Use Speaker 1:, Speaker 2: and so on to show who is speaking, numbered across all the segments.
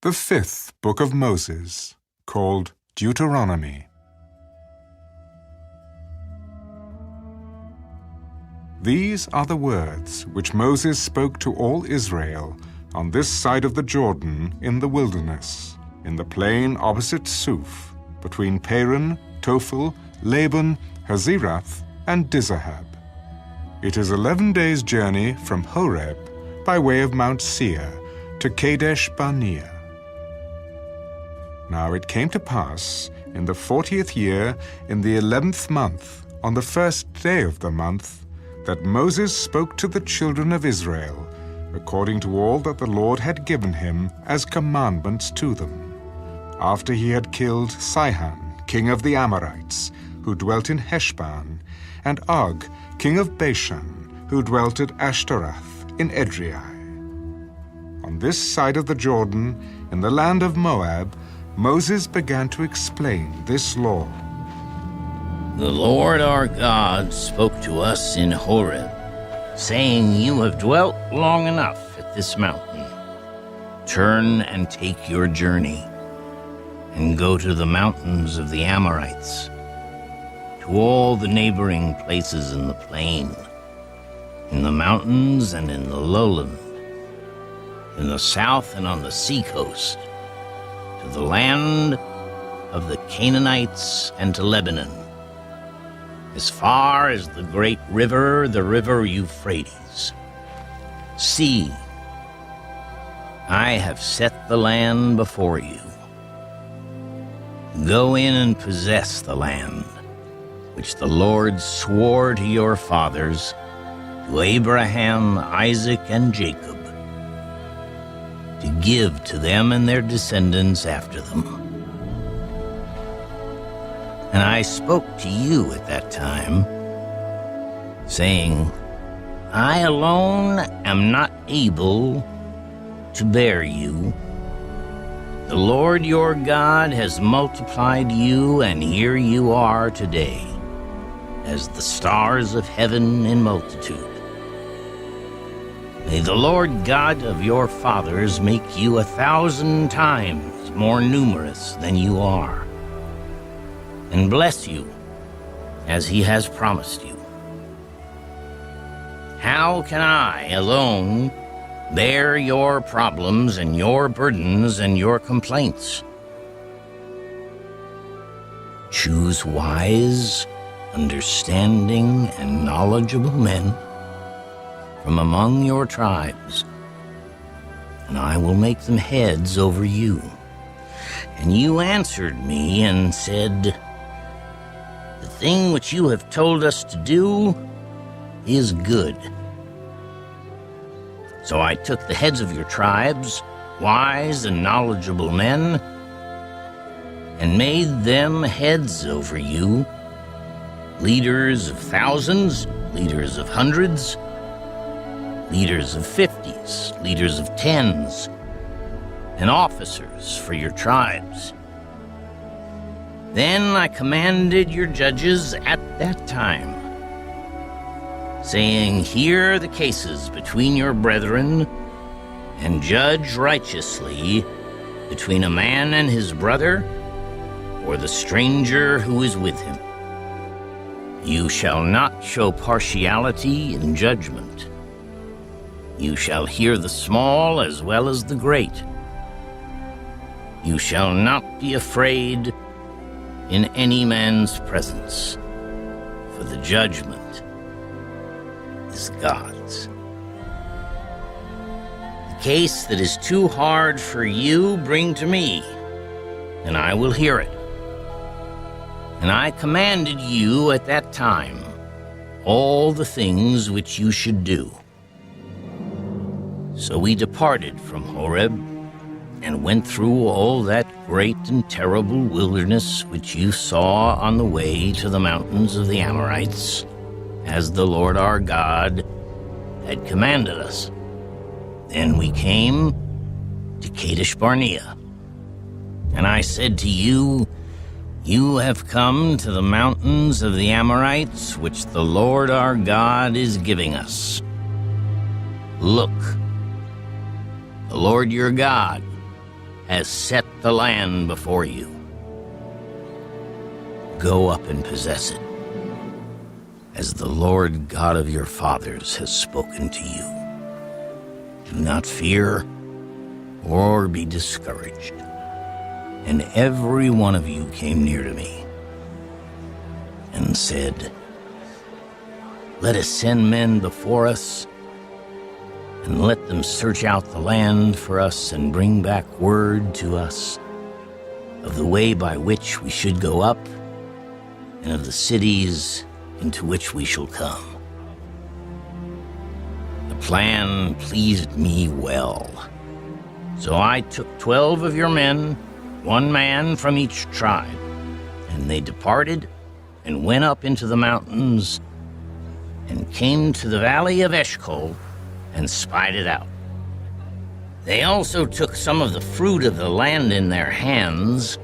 Speaker 1: The fifth book of Moses, called Deuteronomy. These are the words which Moses spoke to all Israel on this side of the Jordan in the wilderness, in the plain opposite Suf, between Paran, Tophel, Laban, Hazerath, and Dizahab. It is 11 days' journey from Horeb by way of Mount Seir to Kadesh Barnea. Now it came to pass in the 40th year, in the 11th month, on the first day of the month, that Moses spoke to the children of Israel, according to all that the Lord had given him as commandments to them, after he had killed Sihon, king of the Amorites, who dwelt in Heshbon, and Og, king of Bashan, who dwelt at Ashtaroth in Edrei. On this side of the Jordan, in the land of Moab, Moses began to explain this law.
Speaker 2: The Lord our God spoke to us in Horeb, saying, "You have dwelt long enough at this mountain. Turn and take your journey, and go to the mountains of the Amorites, to all the neighboring places in the plain, in the mountains and in the lowland, in the south and on the seacoast, to the land of the Canaanites and to Lebanon, as far as the great river, the river Euphrates. See, I have set the land before you. Go in and possess the land, which the Lord swore to your fathers, to Abraham, Isaac, and Jacob, to give to them and their descendants after them. And I spoke to you at that time, saying, I alone am not able to bear you. The Lord your God has multiplied you, and here you are today, as the stars of heaven in multitude. May the Lord God of your fathers make you 1,000 times more numerous than you are, and bless you as he has promised you. How can I alone bear your problems and your burdens and your complaints? Choose wise, understanding, and knowledgeable men from among your tribes, and I will make them heads over you. And you answered me and said, The thing which you have told us to do is good. So I took the heads of your tribes, wise and knowledgeable men, and made them heads over you, leaders of thousands, leaders of hundreds, leaders of 50s, leaders of 10s, and officers for your tribes. Then I commanded your judges at that time, saying, Hear the cases between your brethren, and judge righteously between a man and his brother, or the stranger who is with him. You shall not show partiality in judgment. You shall hear the small as well as the great. You shall not be afraid in any man's presence, for the judgment is God's. The case that is too hard for you, bring to me, and I will hear it. And I commanded you at that time all the things which you should do. So we departed from Horeb and went through all that great and terrible wilderness which you saw on the way to the mountains of the Amorites, as the Lord our God had commanded us. Then we came to Kadesh Barnea, and I said to you, You have come to the mountains of the Amorites, which the Lord our God is giving us. Look, the Lord your God has set the land before you. Go up and possess it, as the Lord God of your fathers has spoken to you. Do not fear or be discouraged. And every one of you came near to me and said, let us send men before us, and let them search out the land for us and bring back word to us of the way by which we should go up and of the cities into which we shall come. The plan pleased me well. So I took 12 of your men, 1 man from each tribe, and they departed and went up into the mountains and came to the valley of Eshcol and spied it out. They also took some of the fruit of the land in their hands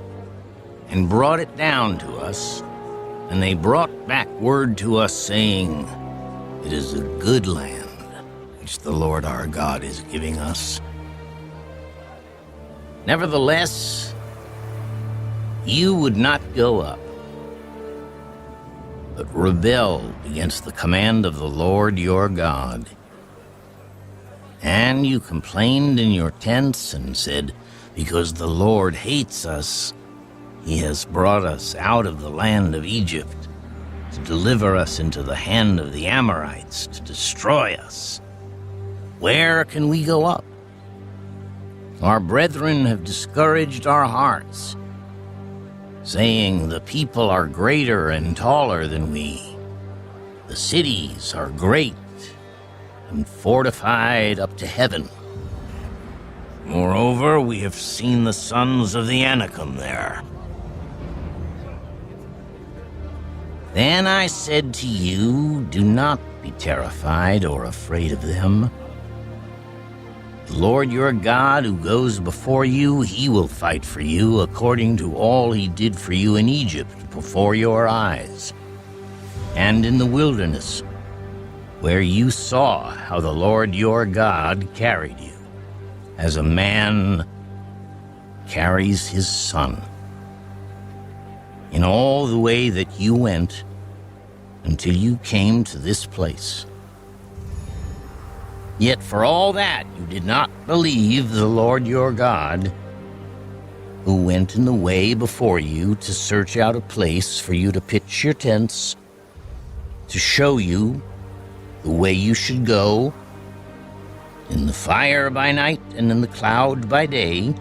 Speaker 2: and brought it down to us, and they brought back word to us, saying, it is a good land which the Lord our God is giving us. Nevertheless, you would not go up, but rebelled against the command of the Lord your God. And you complained in your tents and said, because the Lord hates us, he has brought us out of the land of Egypt to deliver us into the hand of the Amorites to destroy us. Where can we go up? Our brethren have discouraged our hearts, saying, the people are greater and taller than we. The cities are great and fortified up to heaven. Moreover, we have seen the sons of the Anakim there. Then I said to you, do not be terrified or afraid of them. The Lord your God, who goes before you, he will fight for you according to all he did for you in Egypt before your eyes, and in the wilderness, where you saw how the Lord your God carried you, as a man carries his son, in all the way that you went until you came to this place. Yet for all that you did not believe the Lord your God, who went in the way before you to search out a place for you to pitch your tents, to show you the way you should go, in the fire by night and in the cloud by day.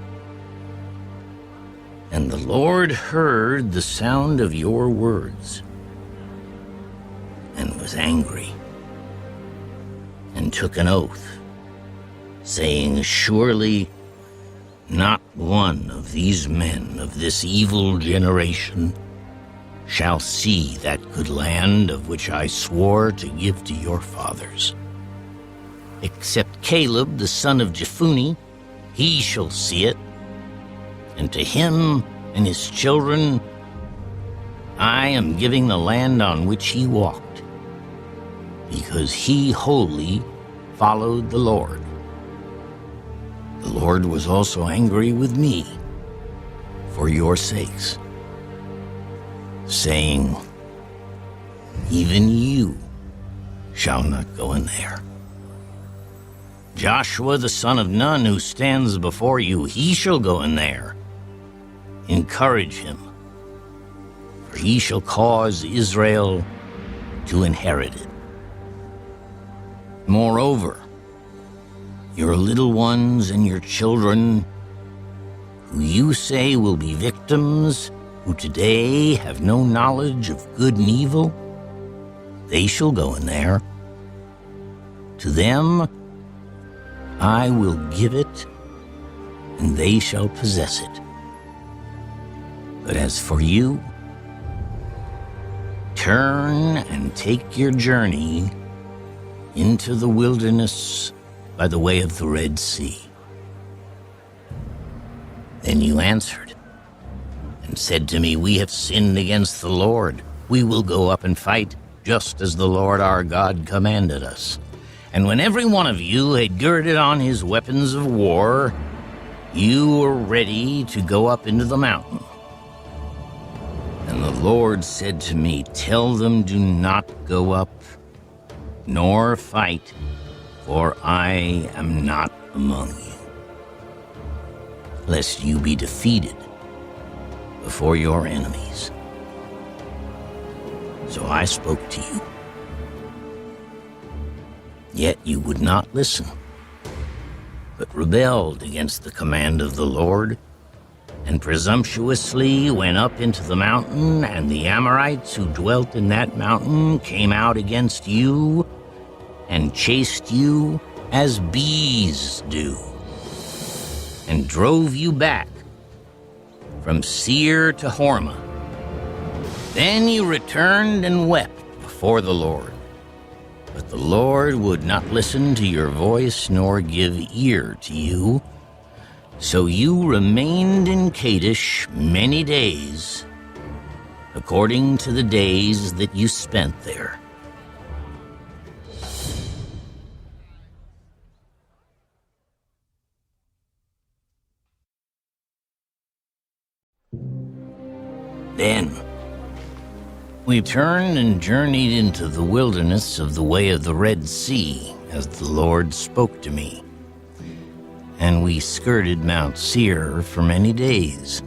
Speaker 2: And the Lord heard the sound of your words and was angry, and took an oath, saying, surely not one of these men of this evil generation shall see that good land of which I swore to give to your fathers. Except Caleb the son of Jephunneh, he shall see it, and to him and his children I am giving the land on which he walked, because he wholly followed the Lord. The Lord was also angry with me for your sakes, saying, even you shall not go in there. Joshua the son of Nun, who stands before you, he shall go in there. Encourage him, for he shall cause Israel to inherit it. Moreover, your little ones and your children, who you say will be victims, who today have no knowledge of good and evil, they shall go in there. To them I will give it, and they shall possess it. But as for you, turn and take your journey into the wilderness by the way of the Red Sea. Then you answered and said to me, we have sinned against the Lord. We will go up and fight, just as the Lord our God commanded us. And when every one of you had girded on his weapons of war, you were ready to go up into the mountain. And the Lord said to me, tell them, do not go up, nor fight, for I am not among you, lest you be defeated before your enemies. So I spoke to you, yet you would not listen, but rebelled against the command of the Lord, and presumptuously went up into the mountain, and the Amorites who dwelt in that mountain came out against you and chased you as bees do, and drove you back from Seir to Hormah. Then you returned and wept before the Lord. But the Lord would not listen to your voice nor give ear to you. So you remained in Kadesh many days, according to the days that you spent there. Then we turned and journeyed into the wilderness of the way of the Red Sea, as the Lord spoke to me. And we skirted Mount Seir for many days.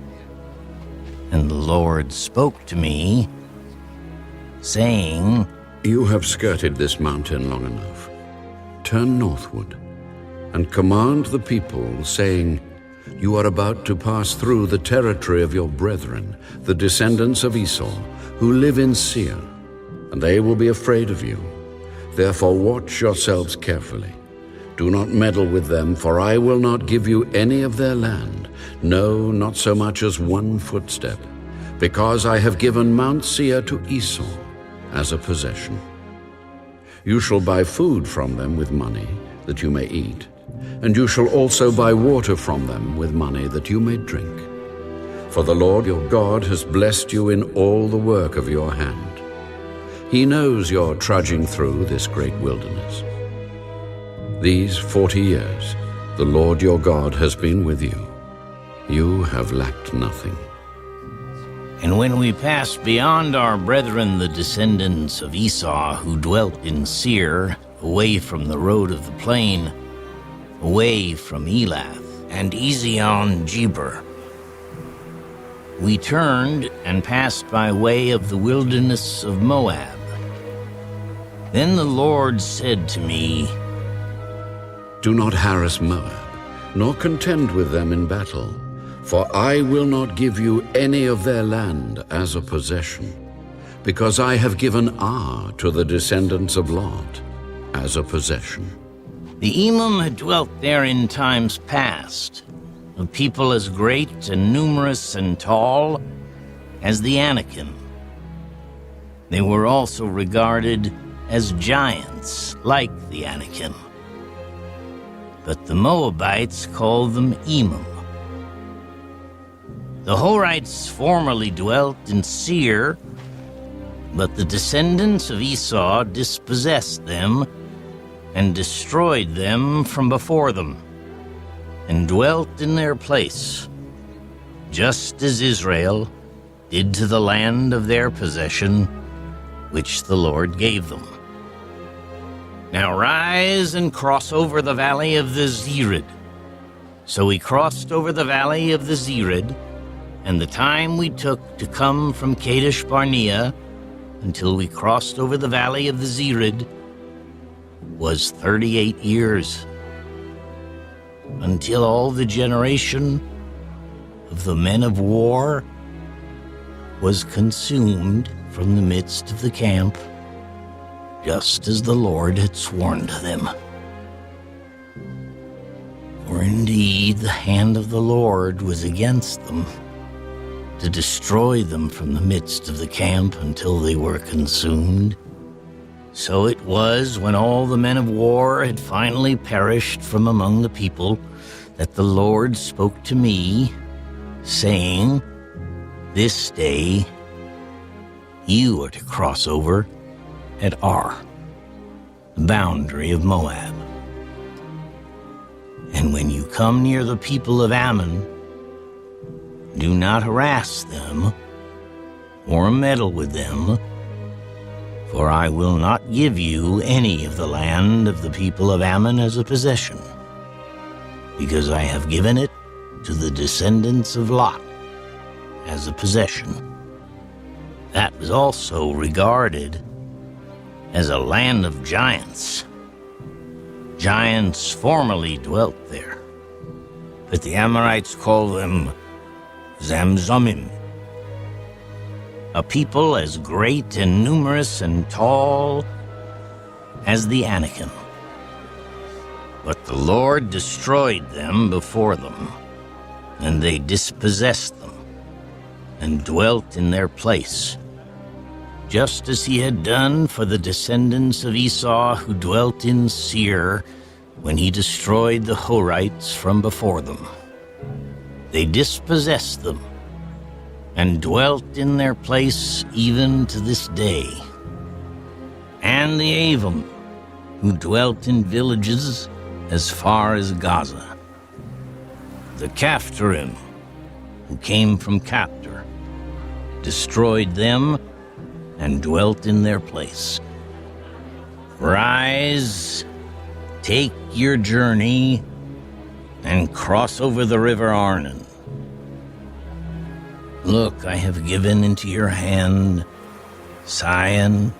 Speaker 2: And the Lord spoke to me, saying,
Speaker 3: You have skirted this mountain long enough. Turn northward, and command the people, saying, You are about to pass through the territory of your brethren, the descendants of Esau, who live in Seir, and they will be afraid of you. Therefore watch yourselves carefully. Do not meddle with them, for I will not give you any of their land, no, not so much as one footstep, because I have given Mount Seir to Esau as a possession. You shall buy food from them with money that you may eat, and you shall also buy water from them with money that you may drink. For the Lord your God has blessed you in all the work of your hand. He knows you're trudging through this great wilderness. These 40 years, the Lord your God has been with you. You have lacked nothing.
Speaker 2: And when we passed beyond our brethren, the descendants of Esau, who dwelt in Seir, away from the road of the plain, away from Elath and Ezion-Geber, we turned and passed by way of the wilderness of Moab. Then the Lord said to me,
Speaker 3: Do not harass Moab, nor contend with them in battle, for I will not give you any of their land as a possession, because I have given Ar to the descendants of Lot as a possession.
Speaker 2: The Emim had dwelt there in times past, a people as great and numerous and tall as the Anakim. They were also regarded as giants like the Anakim. But the Moabites called them Emim. The Horites formerly dwelt in Seir, but the descendants of Esau dispossessed them and destroyed them from before them, and dwelt in their place, just as Israel did to the land of their possession, which the Lord gave them. Now rise and cross over the valley of the Zered. So we crossed over the valley of the Zered, and the time we took to come from Kadesh Barnea until we crossed over the valley of the Zered was 38 years, until all the generation of the men of war was consumed from the midst of the camp, just as the Lord had sworn to them. For indeed the hand of the Lord was against them, to destroy them from the midst of the camp until they were consumed. So it was, when all the men of war had finally perished from among the people, that the Lord spoke to me, saying, This day you are to cross over at Ar, the boundary of Moab. And when you come near the people of Ammon, do not harass them or meddle with them, for I will not give you any of the land of the people of Ammon as a possession, because I have given it to the descendants of Lot as a possession. That was also regarded as a land of giants. Giants formerly dwelt there, but the Amorites call them Zamzumim, a people as great and numerous and tall as the Anakim. But the Lord destroyed them before them, and they dispossessed them and dwelt in their place, just as he had done for the descendants of Esau who dwelt in Seir when he destroyed the Horites from before them. They dispossessed them and dwelt in their place even to this day. And the Avim, who dwelt in villages as far as Gaza. The Caphtorim, who came from Captor, destroyed them and dwelt in their place. Rise, take your journey, and cross over the river Arnon. Look, I have given into your hand Sihon,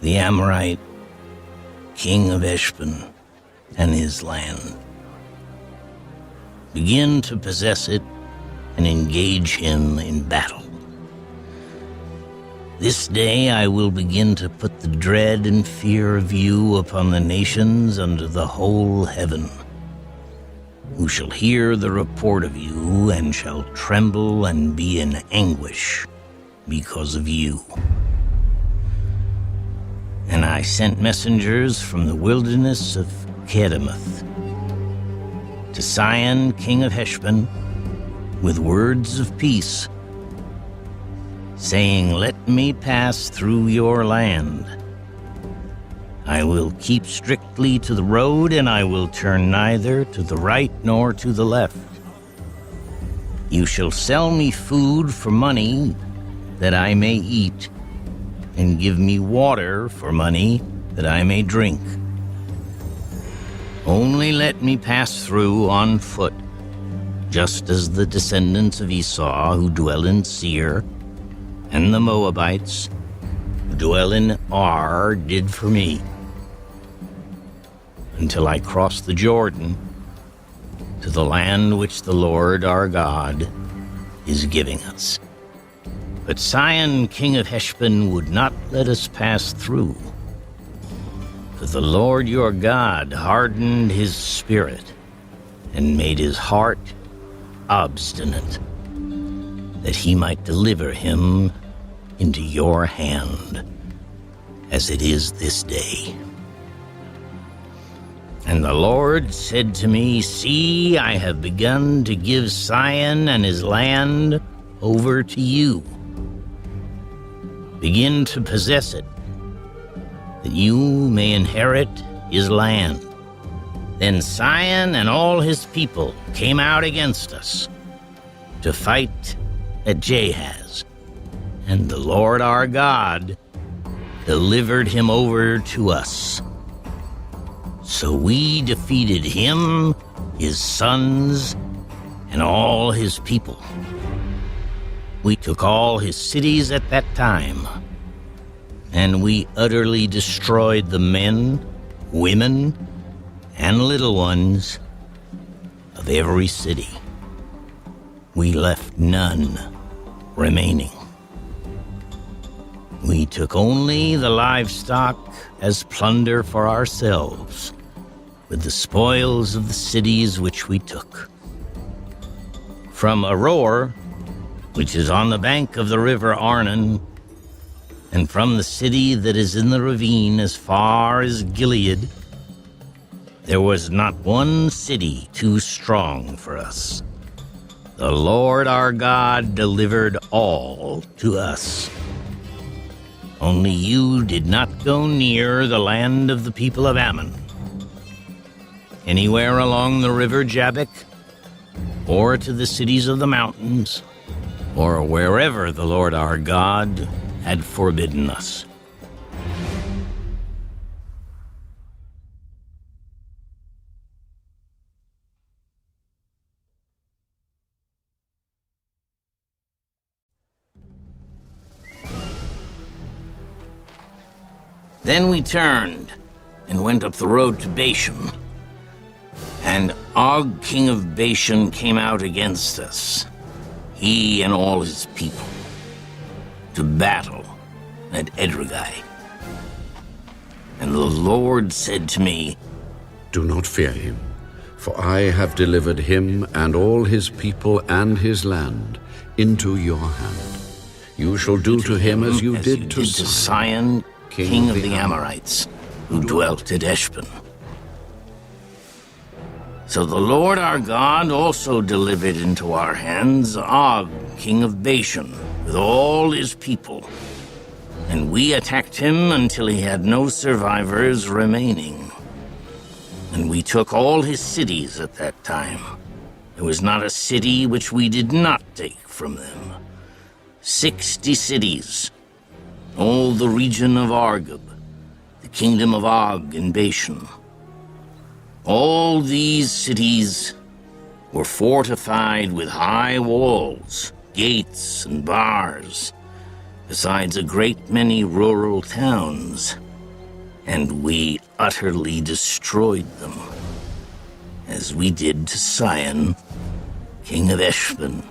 Speaker 2: the Amorite, king of Heshbon, and his land. Begin to possess it and engage him in battle. This day I will begin to put the dread and fear of you upon the nations under the whole heaven, who shall hear the report of you and shall tremble and be in anguish because of you. And I sent messengers from the wilderness of Kedemoth to Sihon, king of Heshbon, with words of peace, saying, "Let me pass through your land. I will keep strictly to the road, and I will turn neither to the right nor to the left. You shall sell me food for money that I may eat, and give me water for money that I may drink. Only let me pass through on foot, just as the descendants of Esau who dwell in Seir, and the Moabites who dwell in Ar did for me, until I cross the Jordan to the land which the Lord our God is giving us." But Sihon, king of Heshbon, would not let us pass through, for the Lord your God hardened his spirit and made his heart obstinate, that he might deliver him into your hand, as it is this day. And the Lord said to me, "See, I have begun to give Sihon and his land over to you. Begin to possess it, that you may inherit his land." Then Sihon and all his people came out against us to fight at Jahaz, and the Lord our God delivered him over to us. So we defeated him, his sons, and all his people. We took all his cities at that time, and we utterly destroyed the men, women, and little ones of every city. We left none remaining. We took only the livestock as plunder for ourselves, with the spoils of the cities which we took. From Aroer, which is on the bank of the river Arnon, and from the city that is in the ravine as far as Gilead, there was not one city too strong for us. The Lord our God delivered all to us. Only you did not go near the land of the people of Ammon. anywhere along the river Jabbok, or to the cities of the mountains, or wherever the Lord our God had forbidden us. Then we turned and went up the road to Bashan. And Og, king of Bashan, came out against us, he and all his people, to battle at Edrei. And the Lord said to me,
Speaker 3: Do not fear him, for I have delivered him and all his people and his land into your hand. You shall do to him as you did to
Speaker 2: Sihon, king of the Amorites, who dwelt at Heshbon. So the Lord our God also delivered into our hands Og, king of Bashan, with all his people. And we attacked him until he had no survivors remaining. And we took all his cities at that time. There was not a city which we did not take from them. 60 cities, all the region of Argob, the kingdom of Og in Bashan. All these cities were fortified with high walls, gates, and bars, besides a great many rural towns, and we utterly destroyed them, as we did to Sihon, king of Heshbon,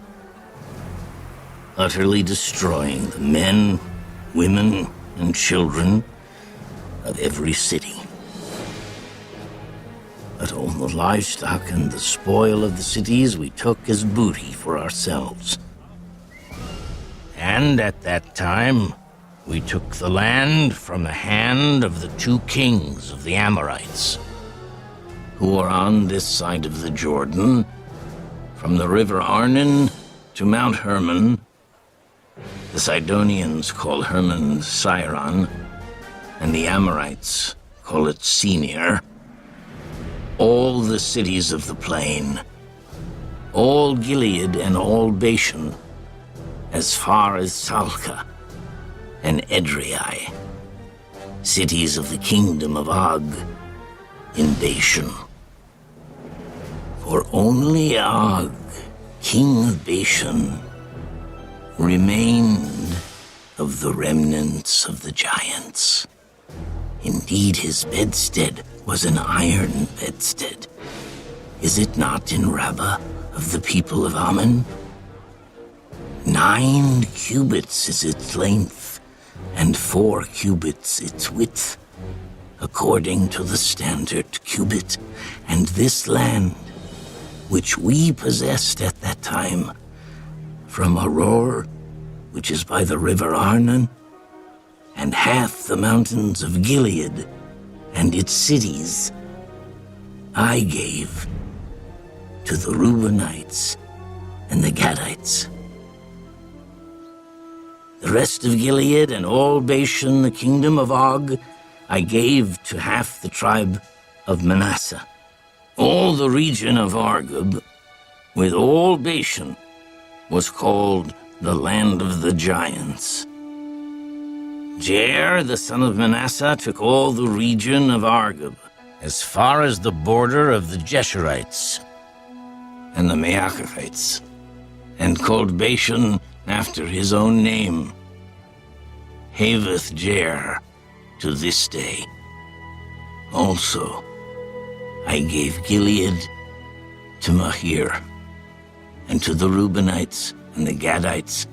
Speaker 2: utterly destroying the men, women, and children of every city. But all the livestock and the spoil of the cities we took as booty for ourselves. And at that time, we took the land from the hand of the 2 kings of the Amorites, who are on this side of the Jordan, from the river Arnon to Mount Hermon. The Sidonians call Hermon Siron, and the Amorites call it Senir. All the cities of the plain, all Gilead and all Bashan, as far as Salcah and Edrei, cities of the kingdom of Og in Bashan. For only Og, king of Bashan, remained of the remnants of the giants. Indeed, his bedstead was an iron bedstead. Is it not in Rabbah of the people of Ammon? 9 cubits is its length, and 4 cubits its width, according to the standard cubit. And this land, which we possessed at that time, from Aroer, which is by the river Arnon, and half the mountains of Gilead and its cities, I gave to the Reubenites and the Gadites. The rest of Gilead and all Bashan, the kingdom of Og, I gave to half the tribe of Manasseh. All the region of Argob, with all Bashan, was called the land of the giants. Jair, the son of Manasseh, took all the region of Argob, as far as the border of the Jeshurites and the Maacathites, and called Bashan after his own name, Haveth Jair, to this day. Also, I gave Gilead to Mahir, and to the Reubenites and the Gadites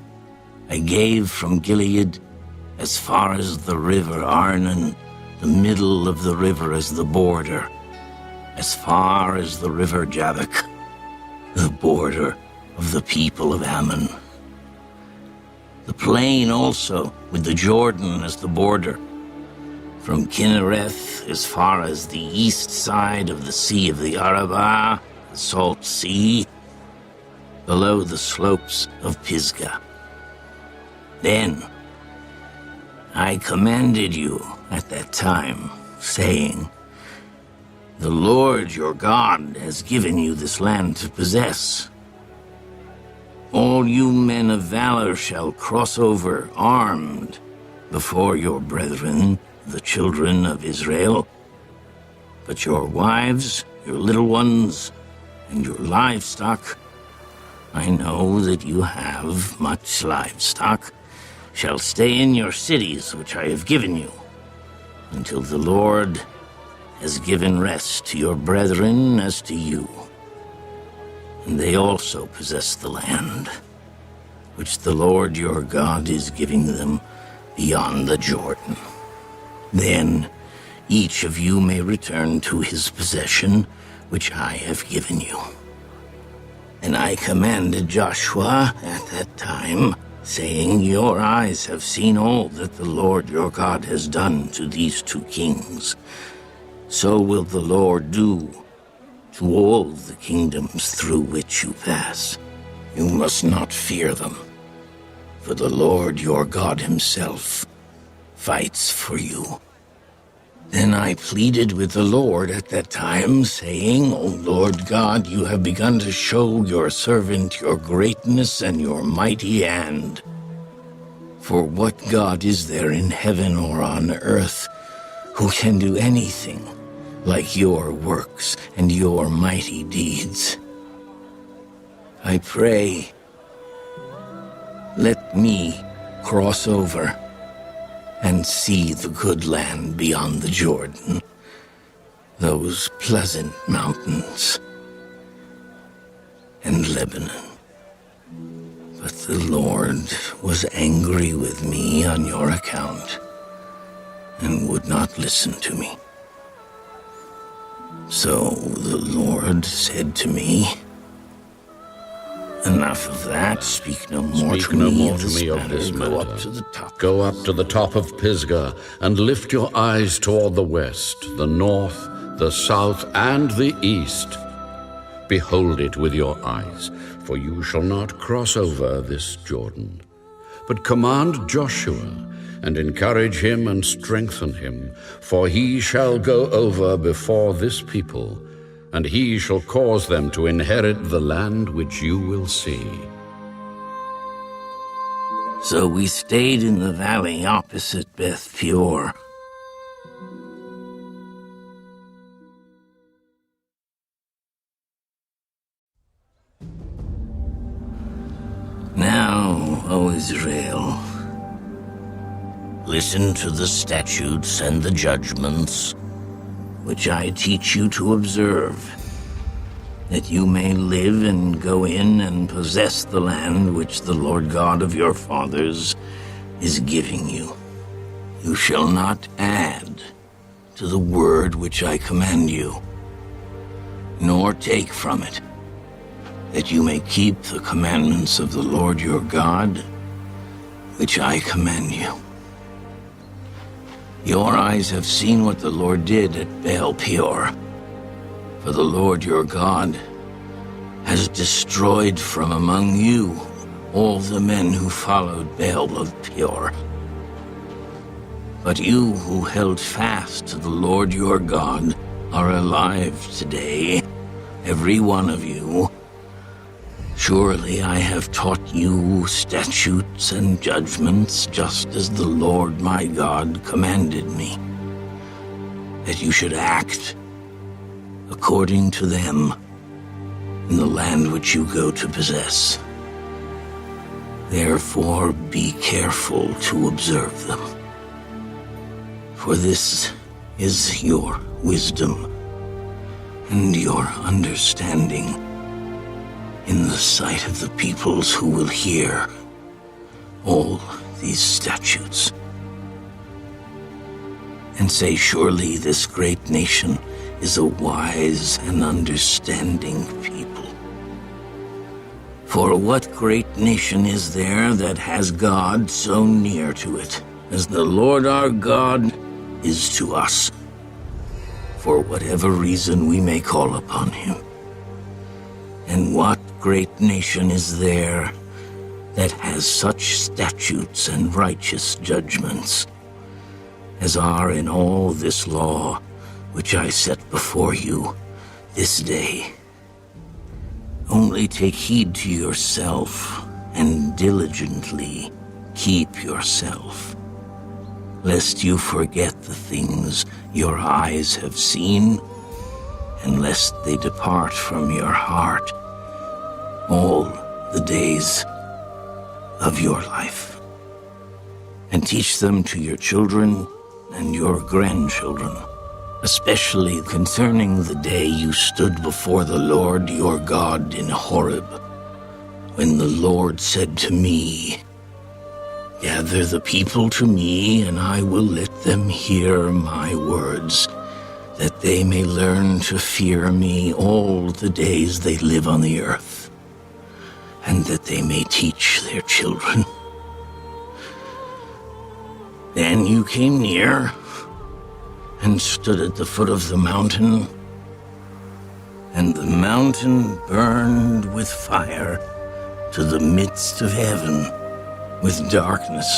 Speaker 2: I gave from Gilead as far as the river Arnon, the middle of the river as the border, as far as the river Jabbok, the border of the people of Ammon. The plain also, with the Jordan as the border, from Kinnereth as far as the east side of the Sea of the Arabah, the Salt Sea, below the slopes of Pisgah. Then I commanded you at that time, saying, The Lord your God has given you this land to possess. All you men of valor shall cross over armed before your brethren, the children of Israel. But your wives, your little ones, and your livestock, I know that you have much livestock, shall stay in your cities which I have given you, until the Lord has given rest to your brethren as to you. And they also possess the land, which the Lord your God is giving them beyond the Jordan. Then each of you may return to his possession, which I have given you. And I commanded Joshua at that time, saying, your eyes have seen all that the Lord your God has done to these two kings. So will the Lord do to all the kingdoms through which you pass. You must not fear them, for the Lord your God himself fights for you. Then I pleaded with the Lord at that time, saying, O Lord God, you have begun to show your servant your greatness and your mighty hand. For what God is there in heaven or on earth who can do anything like your works and your mighty deeds? I pray, let me cross over and see the good land beyond the Jordan, those pleasant mountains, and Lebanon. But the Lord was angry with me on your account and would not listen to me. So the Lord said to me, enough of that. Speak no more to me of this matter. Go up to the top.
Speaker 3: Go up to the top of Pisgah, and lift your eyes toward the west, the north, the south, and the east. Behold it with your eyes, for you shall not cross over this Jordan. But command Joshua, and encourage him and strengthen him, for he shall go over before this people, and he shall cause them to inherit the land which you will see.
Speaker 2: So we stayed in the valley opposite Beth Peor. Now, O Israel, listen to the statutes and the judgments which I teach you to observe, that you may live and go in and possess the land which the Lord God of your fathers is giving you. You shall not add to the word which I command you, nor take from it, that you may keep the commandments of the Lord your God, which I command you. Your eyes have seen what the Lord did at Baal Peor, for the Lord your God has destroyed from among you all the men who followed Baal of Peor. But you who held fast to the Lord your God are alive today, every one of you. Surely I have taught you statutes and judgments, just as the Lord my God commanded me, that you should act according to them in the land which you go to possess. Therefore be careful to observe them, for this is your wisdom and your understanding in the sight of the peoples who will hear all these statutes and say, surely this great nation is a wise and understanding people. For what great nation is there that has God so near to it as the Lord our God is to us, for whatever reason we may call upon him? And what great nation is there that has such statutes and righteous judgments as are in all this law which I set before you this day. Only take heed to yourself and diligently keep yourself, lest you forget the things your eyes have seen, and lest they depart from your heart all the days of your life. And teach them to your children and your grandchildren, especially concerning the day you stood before the Lord your God in Horeb, when the Lord said to me, "Gather the people to me, and I will let them hear my words, that they may learn to fear me all the days they live on the earth, and that they may teach their children." Then you came near and stood at the foot of the mountain, and the mountain burned with fire to the midst of heaven, with darkness,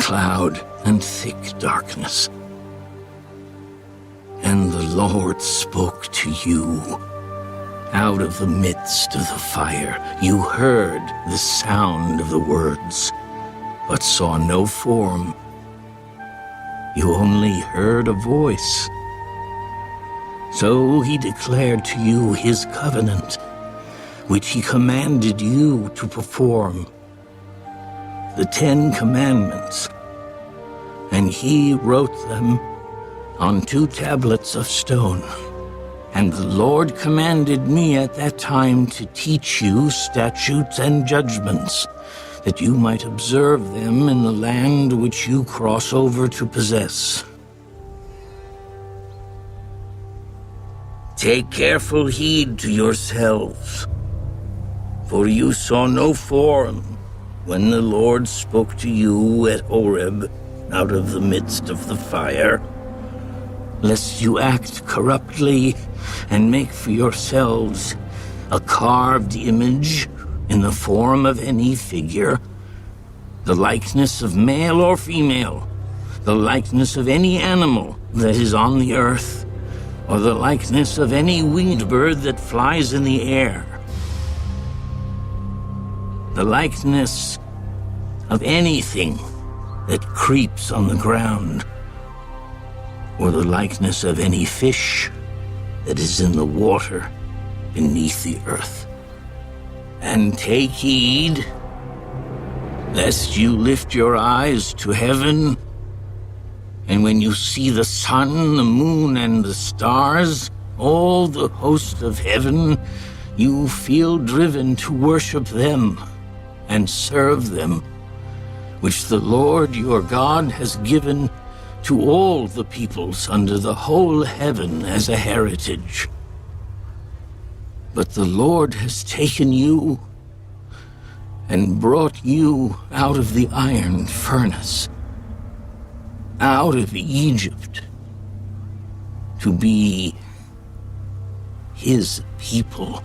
Speaker 2: cloud, and thick darkness. And the Lord spoke to you out of the midst of the fire. You heard the sound of the words, but saw no form. You only heard a voice. So he declared to you his covenant, which he commanded you to perform, the 10 Commandments, and he wrote them on 2 tablets of stone. And the Lord commanded me at that time to teach you statutes and judgments, that you might observe them in the land which you cross over to possess. Take careful heed to yourselves, for you saw no form when the Lord spoke to you at Horeb out of the midst of the fire, lest you act corruptly and make for yourselves a carved image in the form of any figure, the likeness of male or female, the likeness of any animal that is on the earth, or the likeness of any winged bird that flies in the air, the likeness of anything that creeps on the ground, or the likeness of any fish that is in the water beneath the earth. And take heed, lest you lift your eyes to heaven, and when you see the sun, the moon, and the stars, all the host of heaven, you feel driven to worship them and serve them, which the Lord your God has given to all the peoples under the whole heaven as a heritage. But the Lord has taken you and brought you out of the iron furnace, out of Egypt, to be his people,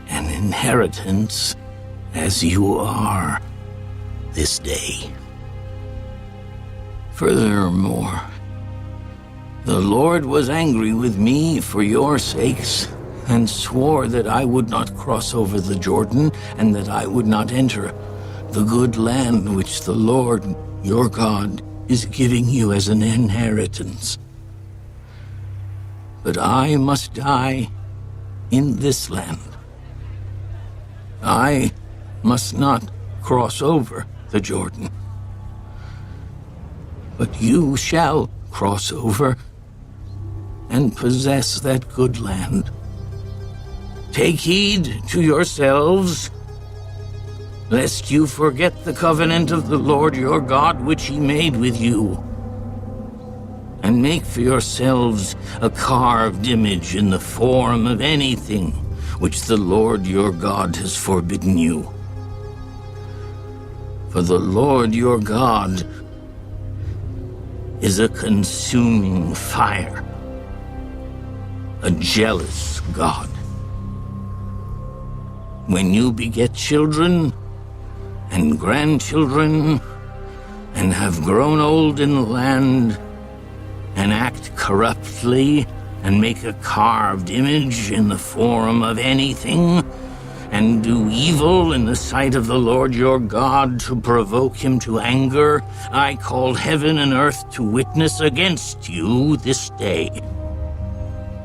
Speaker 2: an inheritance as you are this day. Furthermore, the Lord was angry with me for your sakes, and swore that I would not cross over the Jordan, and that I would not enter the good land which the Lord your God is giving you as an inheritance. But I must die in this land. I must not cross over the Jordan. But you shall cross over and possess that good land. Take heed to yourselves, lest you forget the covenant of the Lord your God which he made with you, and make for yourselves a carved image in the form of anything which the Lord your God has forbidden you. For the Lord your God is a consuming fire, a jealous God. When you beget children and grandchildren and have grown old in the land, and act corruptly, and make a carved image in the form of anything, and do evil in the sight of the Lord your God to provoke him to anger, I call heaven and earth to witness against you this day,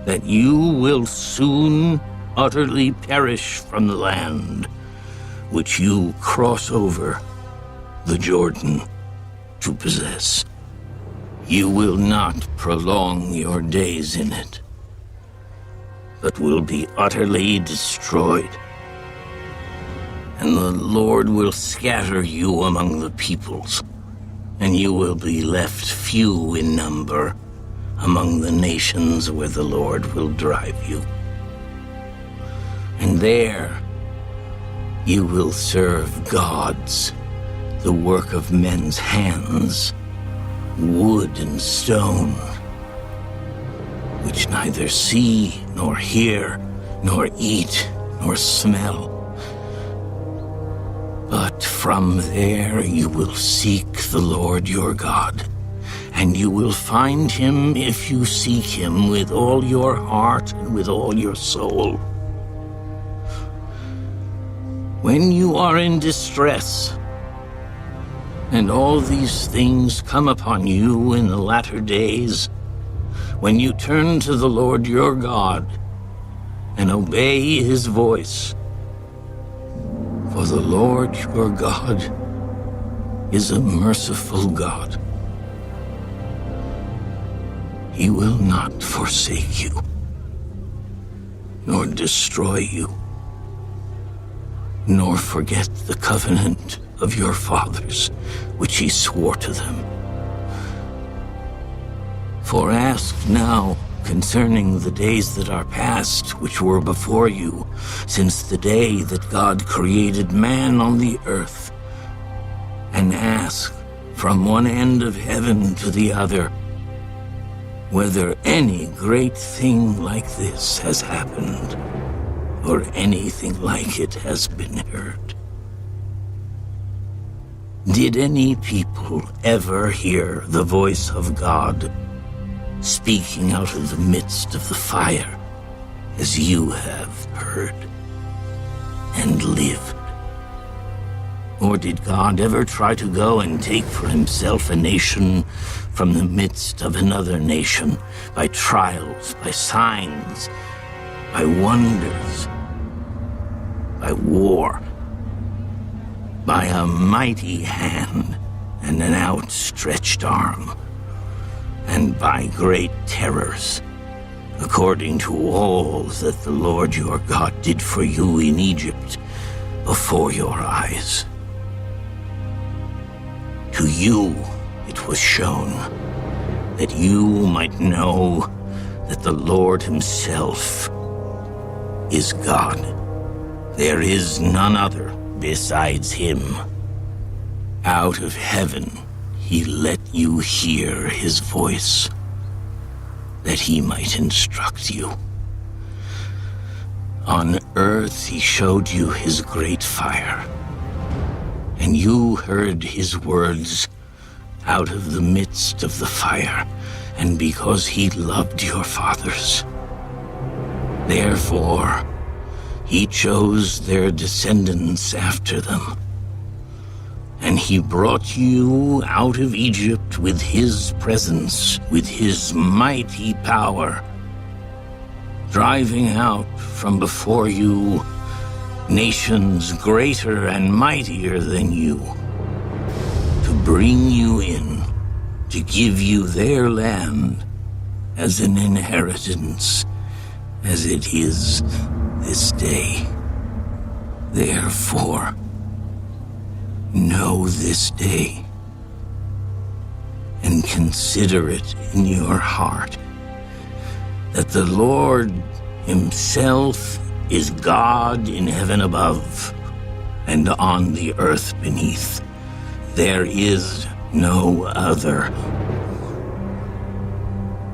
Speaker 2: that you will soon utterly perish from the land which you cross over the Jordan to possess. You will not prolong your days in it, but will be utterly destroyed. And the Lord will scatter you among the peoples, and you will be left few in number among the nations where the Lord will drive you. And there you will serve gods, the work of men's hands, wood and stone, which neither see, nor hear, nor eat, nor smell. But from there you will seek the Lord your God, and you will find him if you seek him with all your heart and with all your soul. When you are in distress, and all these things come upon you in the latter days, when you turn to the Lord your God and obey his voice, for the Lord your God is a merciful God. He will not forsake you, nor destroy you, nor forget the covenant of your fathers, which he swore to them. For ask now concerning the days that are past, which were before you, since the day that God created man on the earth, and ask from one end of heaven to the other, whether any great thing like this has happened, or anything like it has been heard. Did any people ever hear the voice of God speaking out of the midst of the fire, as you have heard and lived? Or did God ever try to go and take for himself a nation from the midst of another nation, by trials, by signs, by wonders, by war, by a mighty hand and an outstretched arm, and by great terrors, according to all that the Lord your God did for you in Egypt before your eyes? To you it was shown, that you might know that the Lord himself is God. There is none other besides him. Out of heaven he let you hear his voice, that he might instruct you. On earth he showed you his great fire, and you heard his words out of the midst of the fire, and because he loved your fathers, therefore he chose their descendants after them. And he brought you out of Egypt with his presence, with his mighty power, driving out from before you nations greater and mightier than you, to bring you in, to give you their land as an inheritance, as it is this day. Therefore, know this day, and consider it in your heart, that the Lord himself is God in heaven above, and on the earth beneath. There is no other.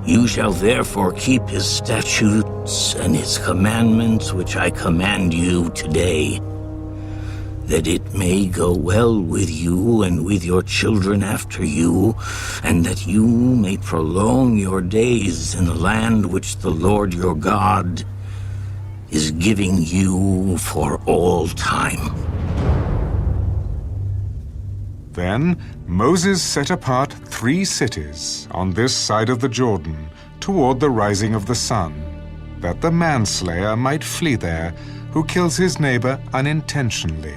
Speaker 2: You shall therefore keep his statutes and his commandments, which I command you today, that it may go well with you and with your children after you, and that you may prolong your days in the land which the Lord your God is giving you for all time."
Speaker 1: Then Moses set apart 3 cities on this side of the Jordan toward the rising of the sun, that the manslayer might flee there who kills his neighbor unintentionally,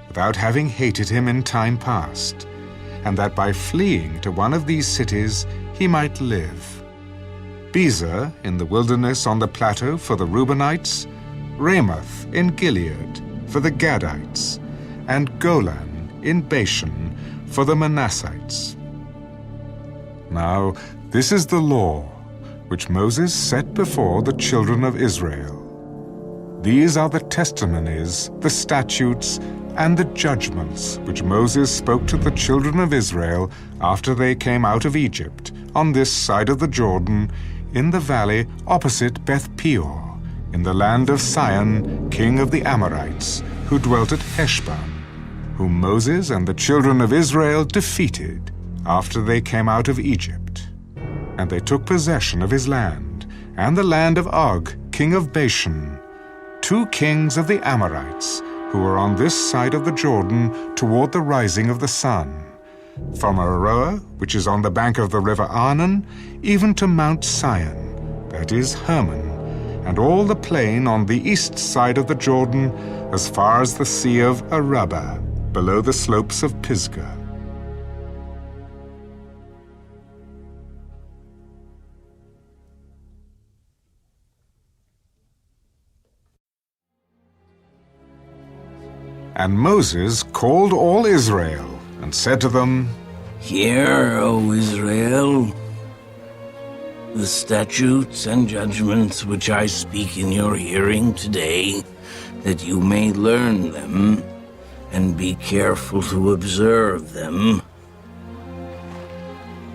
Speaker 1: without having hated him in time past, and that by fleeing to one of these cities he might live. Bezer in the wilderness on the plateau for the Reubenites, Ramoth in Gilead for the Gadites, and Golan in Bashan for the Manassites. Now this is the law which Moses set before the children of Israel. These are the testimonies, the statutes, and the judgments which Moses spoke to the children of Israel after they came out of Egypt, on this side of the Jordan, in the valley opposite Beth Peor, in the land of Sihon, king of the Amorites, who dwelt at Heshbon, whom Moses and the children of Israel defeated after they came out of Egypt. And they took possession of his land, and the land of Og, king of Bashan, 2 kings of the Amorites, who were on this side of the Jordan toward the rising of the sun, from Aroer, which is on the bank of the river Arnon, even to Mount Sion, that is Hermon, and all the plain on the east side of the Jordan, as far as the sea of Arabah, below the slopes of Pisgah. And Moses called all Israel, and said to them,
Speaker 2: "Hear, O Israel, the statutes and judgments which I speak in your hearing today, that you may learn them, and be careful to observe them.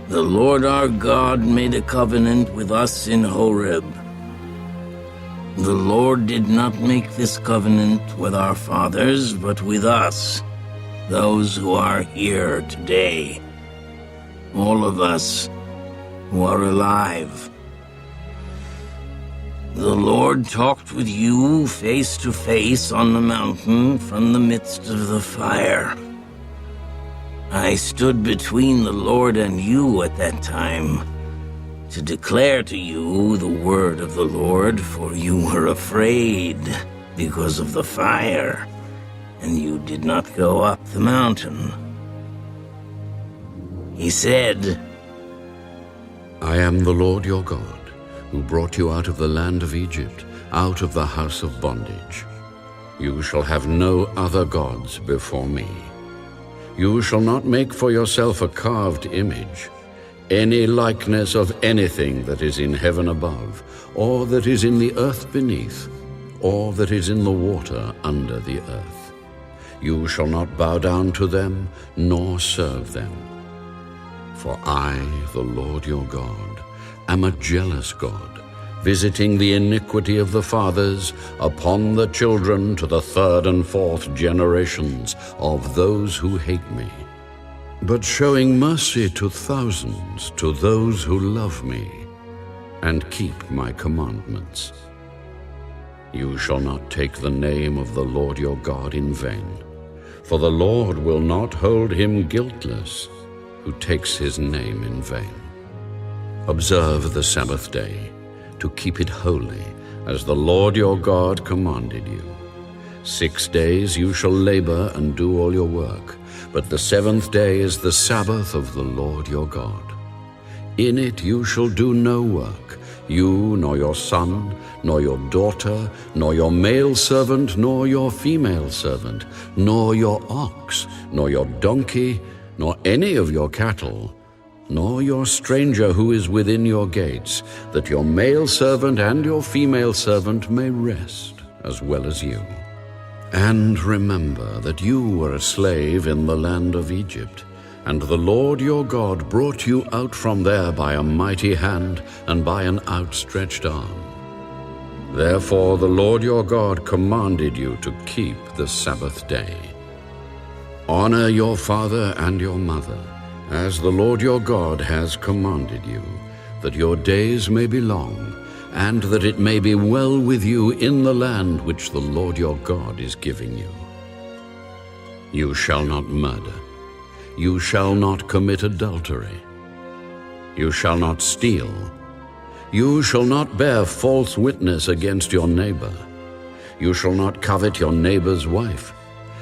Speaker 2: The Lord our God made a covenant with us in Horeb. The Lord did not make this covenant with our fathers, but with us, those who are here today, all of us who are alive. The Lord talked with you face to face on the mountain from the midst of the fire. I stood between the Lord and you at that time, to declare to you the word of the Lord, for you were afraid because of the fire, and you did not go up the mountain." He said,
Speaker 3: I am the Lord your God, who brought you out of the land of Egypt, out of the house of bondage. You shall have no other gods before me. You shall not make for yourself a carved image, any likeness of anything that is in heaven above, or that is in the earth beneath, or that is in the water under the earth. You shall not bow down to them, nor serve them. For I, the Lord your God, am a jealous God, visiting the iniquity of the fathers upon the children to the 3rd and 4th generations of those who hate me, but showing mercy to thousands, to those who love me and keep my commandments. You shall not take the name of the Lord your God in vain, for the Lord will not hold him guiltless who takes his name in vain. Observe the Sabbath day, to keep it holy, as the Lord your God commanded you. 6 days you shall labor and do all your work, but the 7th day is the Sabbath of the Lord your God. In it you shall do no work, you, nor your son, nor your daughter, nor your male servant, nor your female servant, nor your ox, nor your donkey, nor any of your cattle, nor your stranger who is within your gates, that your male servant and your female servant may rest as well as you. And remember that you were a slave in the land of Egypt, and the Lord your God brought you out from there by a mighty hand and by an outstretched arm. Therefore the Lord your God commanded you to keep the Sabbath day. Honor your father and your mother, as the Lord your God has commanded you, that your days may be long, and that it may be well with you in the land which the Lord your God is giving you. You shall not murder. You shall not commit adultery. You shall not steal. You shall not bear false witness against your neighbor. You shall not covet your neighbor's wife.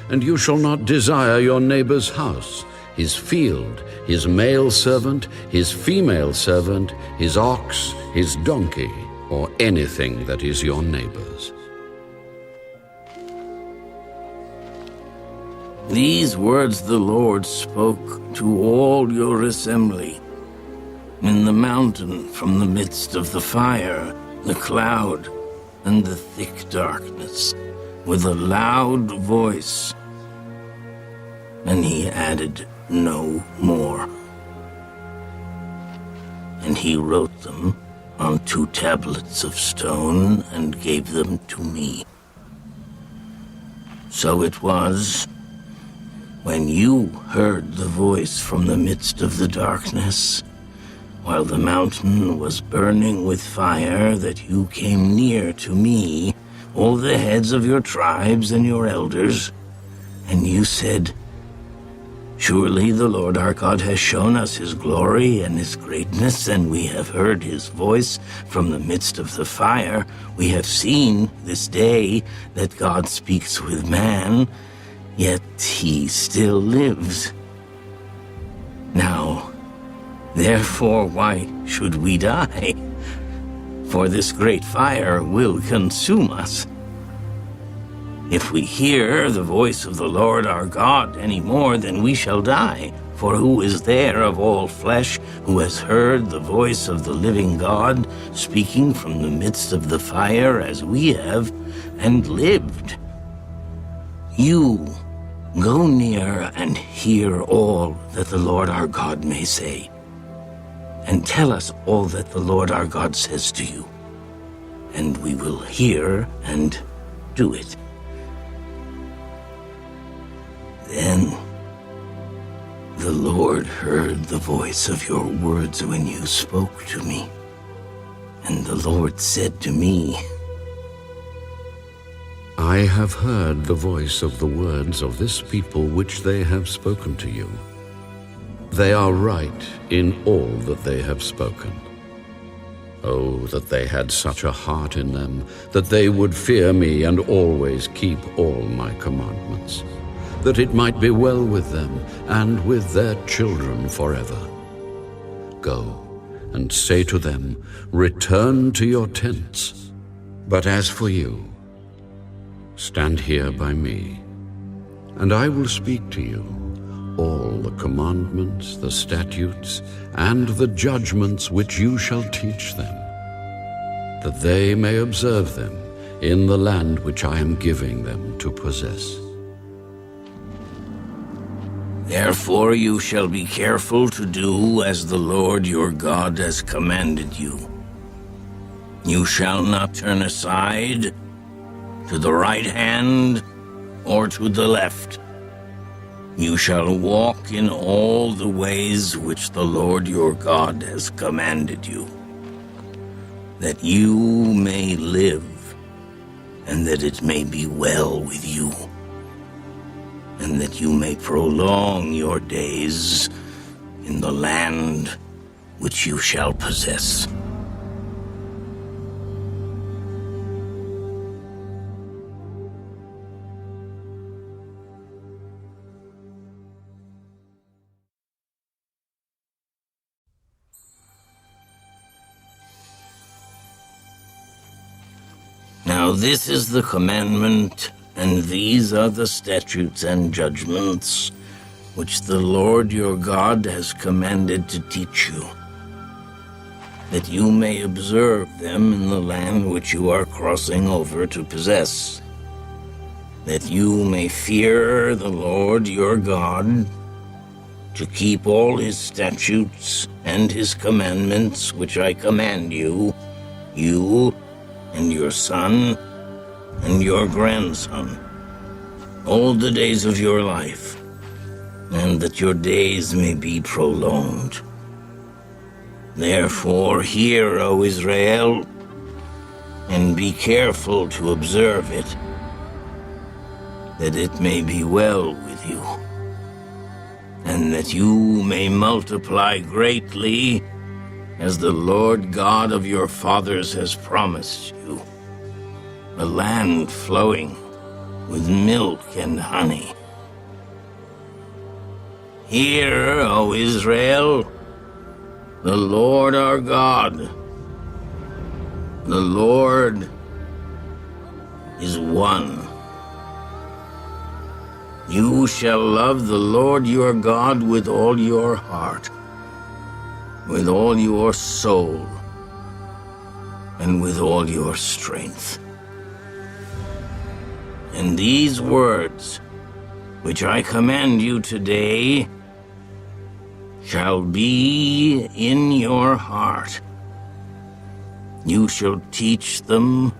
Speaker 3: And you shall not desire your neighbor's house, his field, his male servant, his female servant, his ox, his donkey, or anything that is your neighbor's.
Speaker 2: These words the Lord spoke to all your assembly in the mountain from the midst of the fire, the cloud, and the thick darkness, with a loud voice. And he added no more. And he wrote them on 2 tablets of stone and gave them to me. So it was, when you heard the voice from the midst of the darkness, while the mountain was burning with fire, that you came near to me, all the heads of your tribes and your elders, and you said, Surely the Lord our God has shown us his glory and his greatness, and we have heard his voice from the midst of the fire. We have seen this day that God speaks with man, yet he still lives. Now, therefore, why should we die? For this great fire will consume us. If we hear the voice of the Lord our God any more, then we shall die. For who is there of all flesh who has heard the voice of the living God speaking from the midst of the fire as we have, and lived? You go near and hear all that the Lord our God may say, and tell us all that the Lord our God says to you, and we will hear and do it. Then the Lord heard the voice of your words when you spoke to me, and the Lord said to me,
Speaker 3: I have heard the voice of the words of this people which they have spoken to you. They are right in all that they have spoken. Oh, that they had such a heart in them, that they would fear me and always keep all my commandments, that it might be well with them and with their children forever. Go and say to them, Return to your tents. But as for you, stand here by me, and I will speak to you all the commandments, the statutes, and the judgments which you shall teach them, that they may observe them in the land which I am giving them to possess.
Speaker 2: Therefore you shall be careful to do as the Lord your God has commanded you. You shall not turn aside to the right hand or to the left. You shall walk in all the ways which the Lord your God has commanded you, that you may live, and that it may be well with you, and that you may prolong your days in the land which you shall possess. Now this is the commandment, and these are the statutes and judgments which the Lord your God has commanded to teach you, that you may observe them in the land which you are crossing over to possess, that you may fear the Lord your God, to keep all his statutes and his commandments which I command you, you and your son and your grandson, all the days of your life, and that your days may be prolonged. Therefore, hear, O Israel, and be careful to observe it, that it may be well with you, and that you may multiply greatly, as the Lord God of your fathers has promised you, a land flowing with milk and honey. Hear, O Israel, the Lord our God, the Lord is one. You shall love the Lord your God with all your heart, with all your soul, and with all your strength. And these words, which I command you today, shall be in your heart. You shall teach them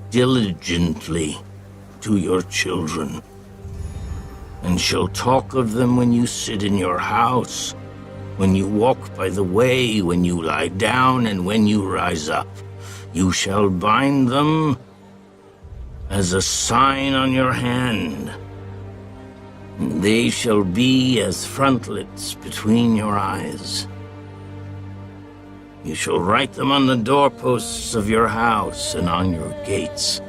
Speaker 2: diligently to your children, and shall talk of them when you sit in your house, when you walk by the way, when you lie down, and when you rise up. You shall bind them as a sign on your hand. They shall be as frontlets between your eyes. You shall write them on the doorposts of your house and on your gates.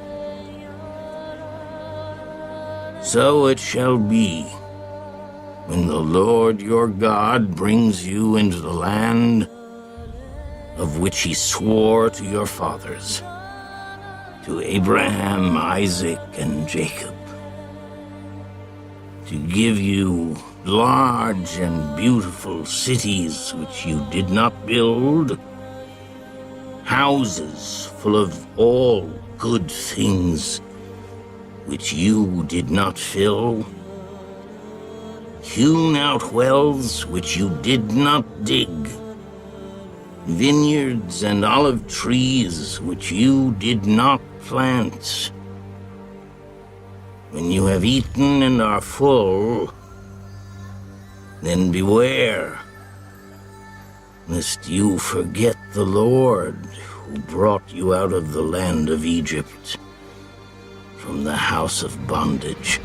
Speaker 2: So it shall be, when the Lord your God brings you into the land of which he swore to your fathers, to Abraham, Isaac, and Jacob, to give you large and beautiful cities which you did not build, houses full of all good things which you did not fill, hewn out wells which you did not dig, vineyards and olive trees which you did not plant. When you have eaten and are full, then beware, lest you forget the Lord who brought you out of the land of Egypt, from the house of bondage.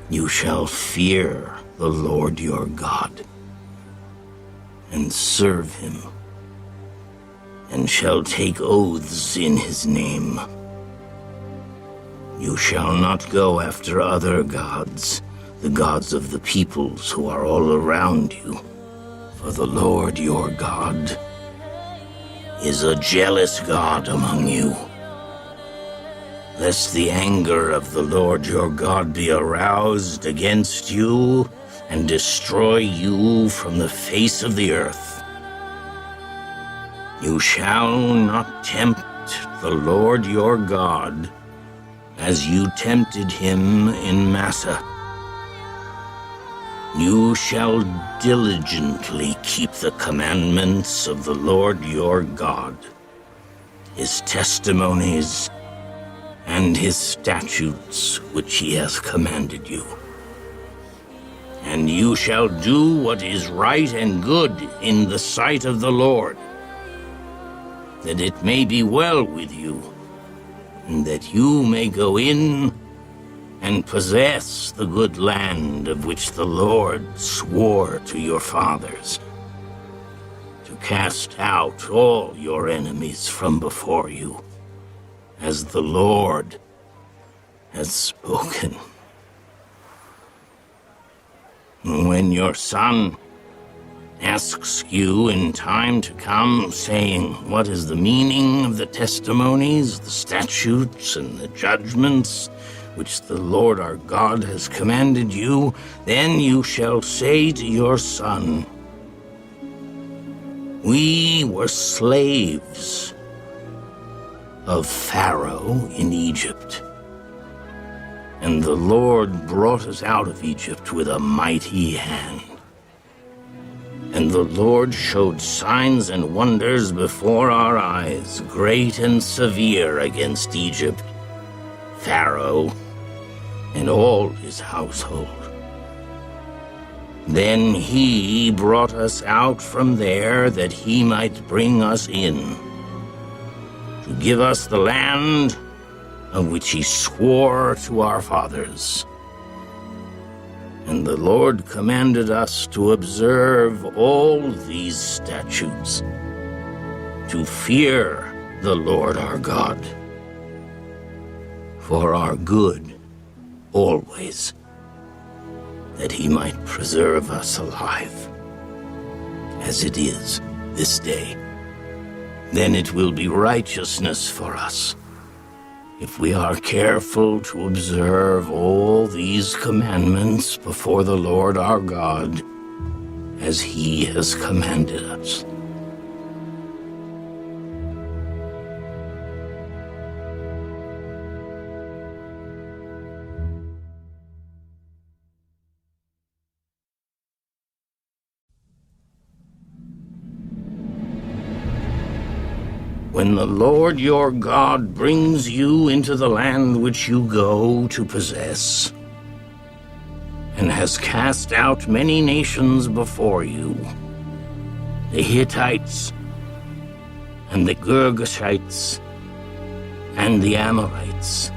Speaker 2: You shall fear the Lord your God, and serve him, and shall take oaths in his name. You shall not go after other gods, the gods of the peoples who are all around you, for the Lord your God is a jealous God among you. Lest the anger of the Lord your God be aroused against you and destroy you from the face of the earth. You shall not tempt the Lord your God as you tempted him in Massa. You shall diligently keep the commandments of the Lord your God, his testimonies, and his statutes which he has commanded you. And you shall do what is right and good in the sight of the Lord, that it may be well with you, and that you may go in and possess the good land of which the Lord swore to your fathers, to cast out all your enemies from before you, as the Lord has spoken. When your son asks you in time to come, saying, "What is the meaning of the testimonies, the statutes, and the judgments which the Lord our God has commanded you?" then you shall say to your son, "We were slaves of Pharaoh in Egypt, and the Lord brought us out of Egypt with a mighty hand. And the Lord showed signs and wonders before our eyes, great and severe, against Egypt, Pharaoh, and all his household. Then he brought us out from there that he might bring us in, to give us the land of which he swore to our fathers. And the Lord commanded us to observe all these statutes, to fear the Lord our God, for our good always, that he might preserve us alive, as it is this day. Then it will be righteousness for us, if we are careful to observe all these commandments before the Lord our God, as he has commanded us. When the Lord your God brings you into the land which you go to possess, and has cast out many nations before you, the Hittites, and the Girgashites, and the Amorites,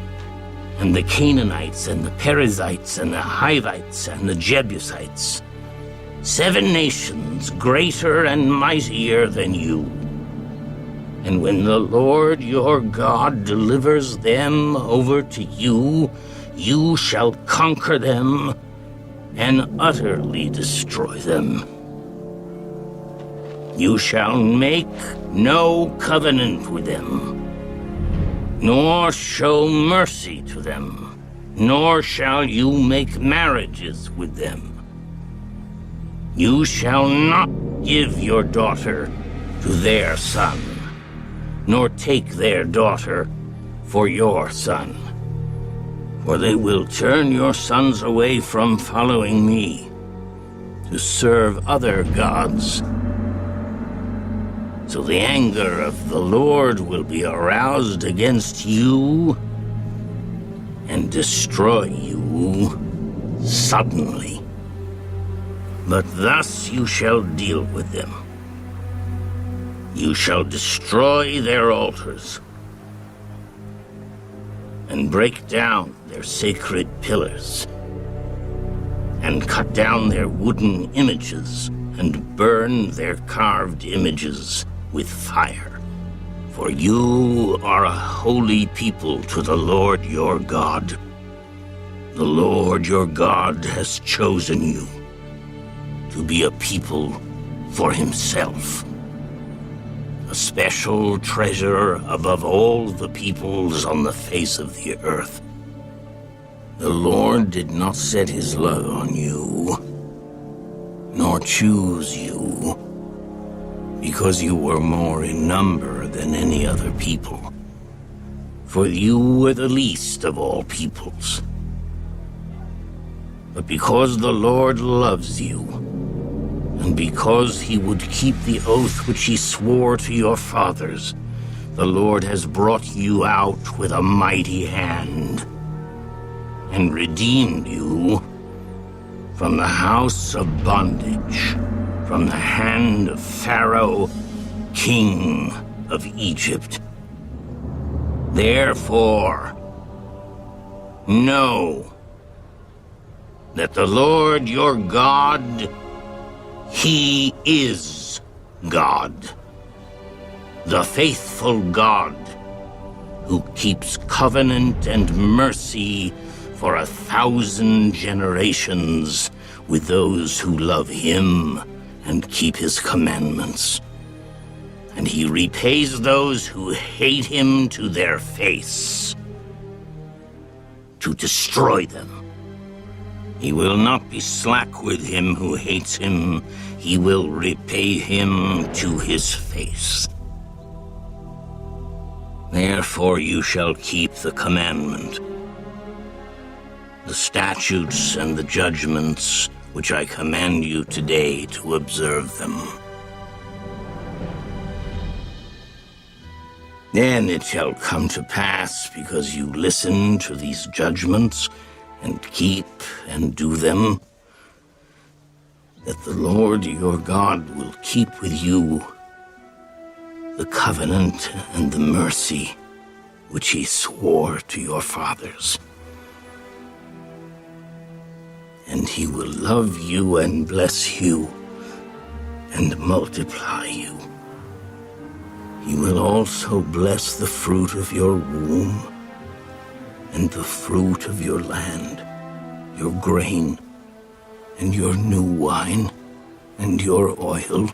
Speaker 2: and the Canaanites, and the Perizzites, and the Hivites, and the Jebusites, 7 nations greater and mightier than you. And when the Lord your God delivers them over to you, you shall conquer them and utterly destroy them. You shall make no covenant with them, nor show mercy to them, nor shall you make marriages with them. You shall not give your daughter to their son, nor take their daughter for your son. For they will turn your sons away from following me, to serve other gods. So the anger of the Lord will be aroused against you, and destroy you suddenly. But thus you shall deal with them. You shall destroy their altars, and break down their sacred pillars, and cut down their wooden images, and burn their carved images with fire. For you are a holy people to the Lord your God. The Lord your God has chosen you to be a people for himself, a special treasure above all the peoples on the face of the earth. The Lord did not set his love on you, nor choose you, because you were more in number than any other people, for you were the least of all peoples. But because the Lord loves you, and because he would keep the oath which he swore to your fathers, the Lord has brought you out with a mighty hand, and redeemed you from the house of bondage, from the hand of Pharaoh, king of Egypt. Therefore, know that the Lord your God, he is God, the faithful God, who keeps covenant and mercy for 1,000 generations with those who love him and keep his commandments. And he repays those who hate him to their face, to destroy them. He will not be slack with him who hates him. He will repay him to his face. Therefore you shall keep the commandment, the statutes and the judgments which I command you today to observe them. Then it shall come to pass, because you listen to these judgments and keep and do them, that the Lord your God will keep with you the covenant and the mercy which he swore to your fathers. And he will love you and bless you and multiply you. He will also bless the fruit of your womb and the fruit of your land, your grain and your new wine and your oil,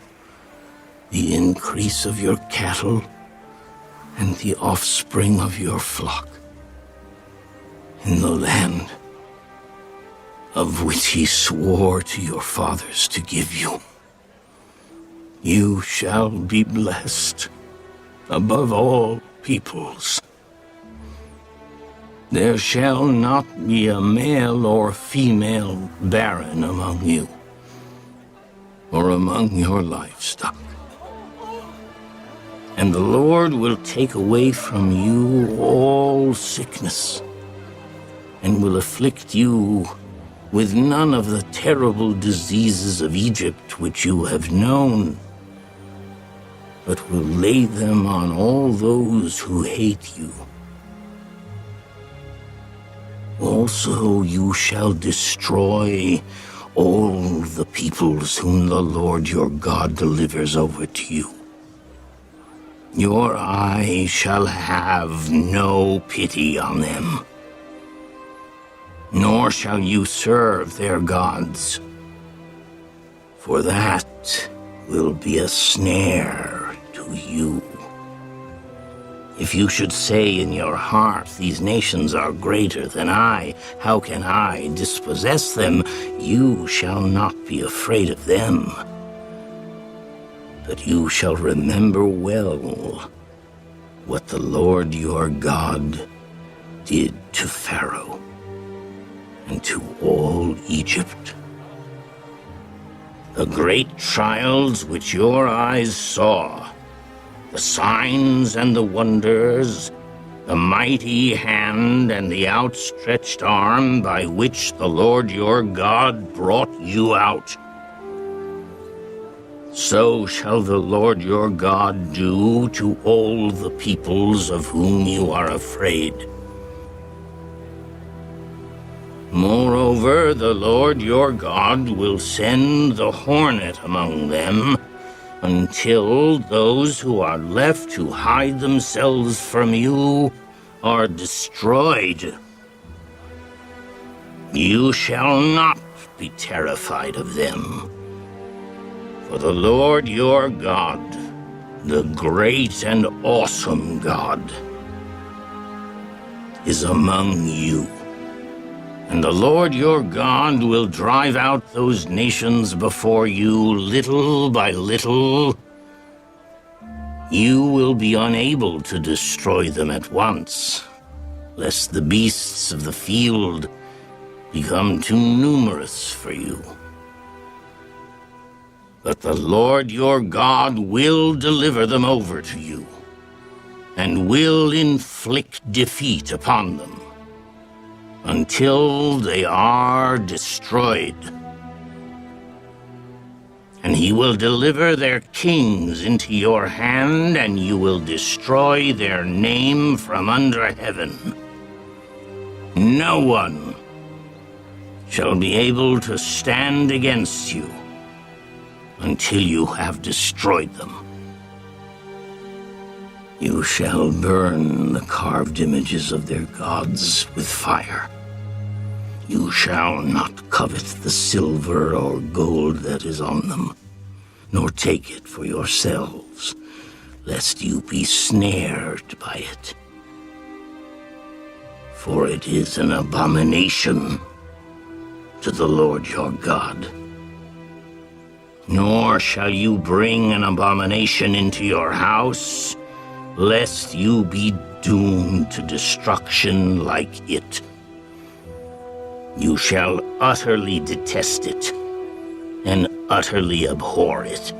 Speaker 2: the increase of your cattle and the offspring of your flock, in the land of which he swore to your fathers to give you. You shall be blessed above all peoples. There shall not be a male or female barren among you, or among your livestock. And the Lord will take away from you all sickness, and will afflict you with none of the terrible diseases of Egypt which you have known, but will lay them on all those who hate you. Also you shall destroy all the peoples whom the Lord your God delivers over to you. Your eye shall have no pity on them, nor shall you serve their gods, for that will be a snare to you. If you should say in your heart, these nations are greater than I, how can I dispossess them? You shall not be afraid of them. But you shall remember well what the Lord your God did to Pharaoh and to all Egypt. The great trials which your eyes saw, the signs and the wonders, the mighty hand and the outstretched arm by which the Lord your God brought you out. So shall the Lord your God do to all the peoples of whom you are afraid. Moreover, the Lord your God will send the hornet among them, until those who are left to hide themselves from you are destroyed. You shall not be terrified of them, for the Lord your God, the great and awesome God, is among you. And the Lord your God will drive out those nations before you little by little. You will be unable to destroy them at once, lest the beasts of the field become too numerous for you. But the Lord your God will deliver them over to you, and will inflict defeat upon them, until they are destroyed. And he will deliver their kings into your hand, and you will destroy their name from under heaven. No one shall be able to stand against you until you have destroyed them. You shall burn the carved images of their gods with fire. You shall not covet the silver or gold that is on them, nor take it for yourselves, lest you be snared by it. For it is an abomination to the Lord your God. Nor shall you bring an abomination into your house, lest you be doomed to destruction like it. You shall utterly detest it, and utterly abhor it,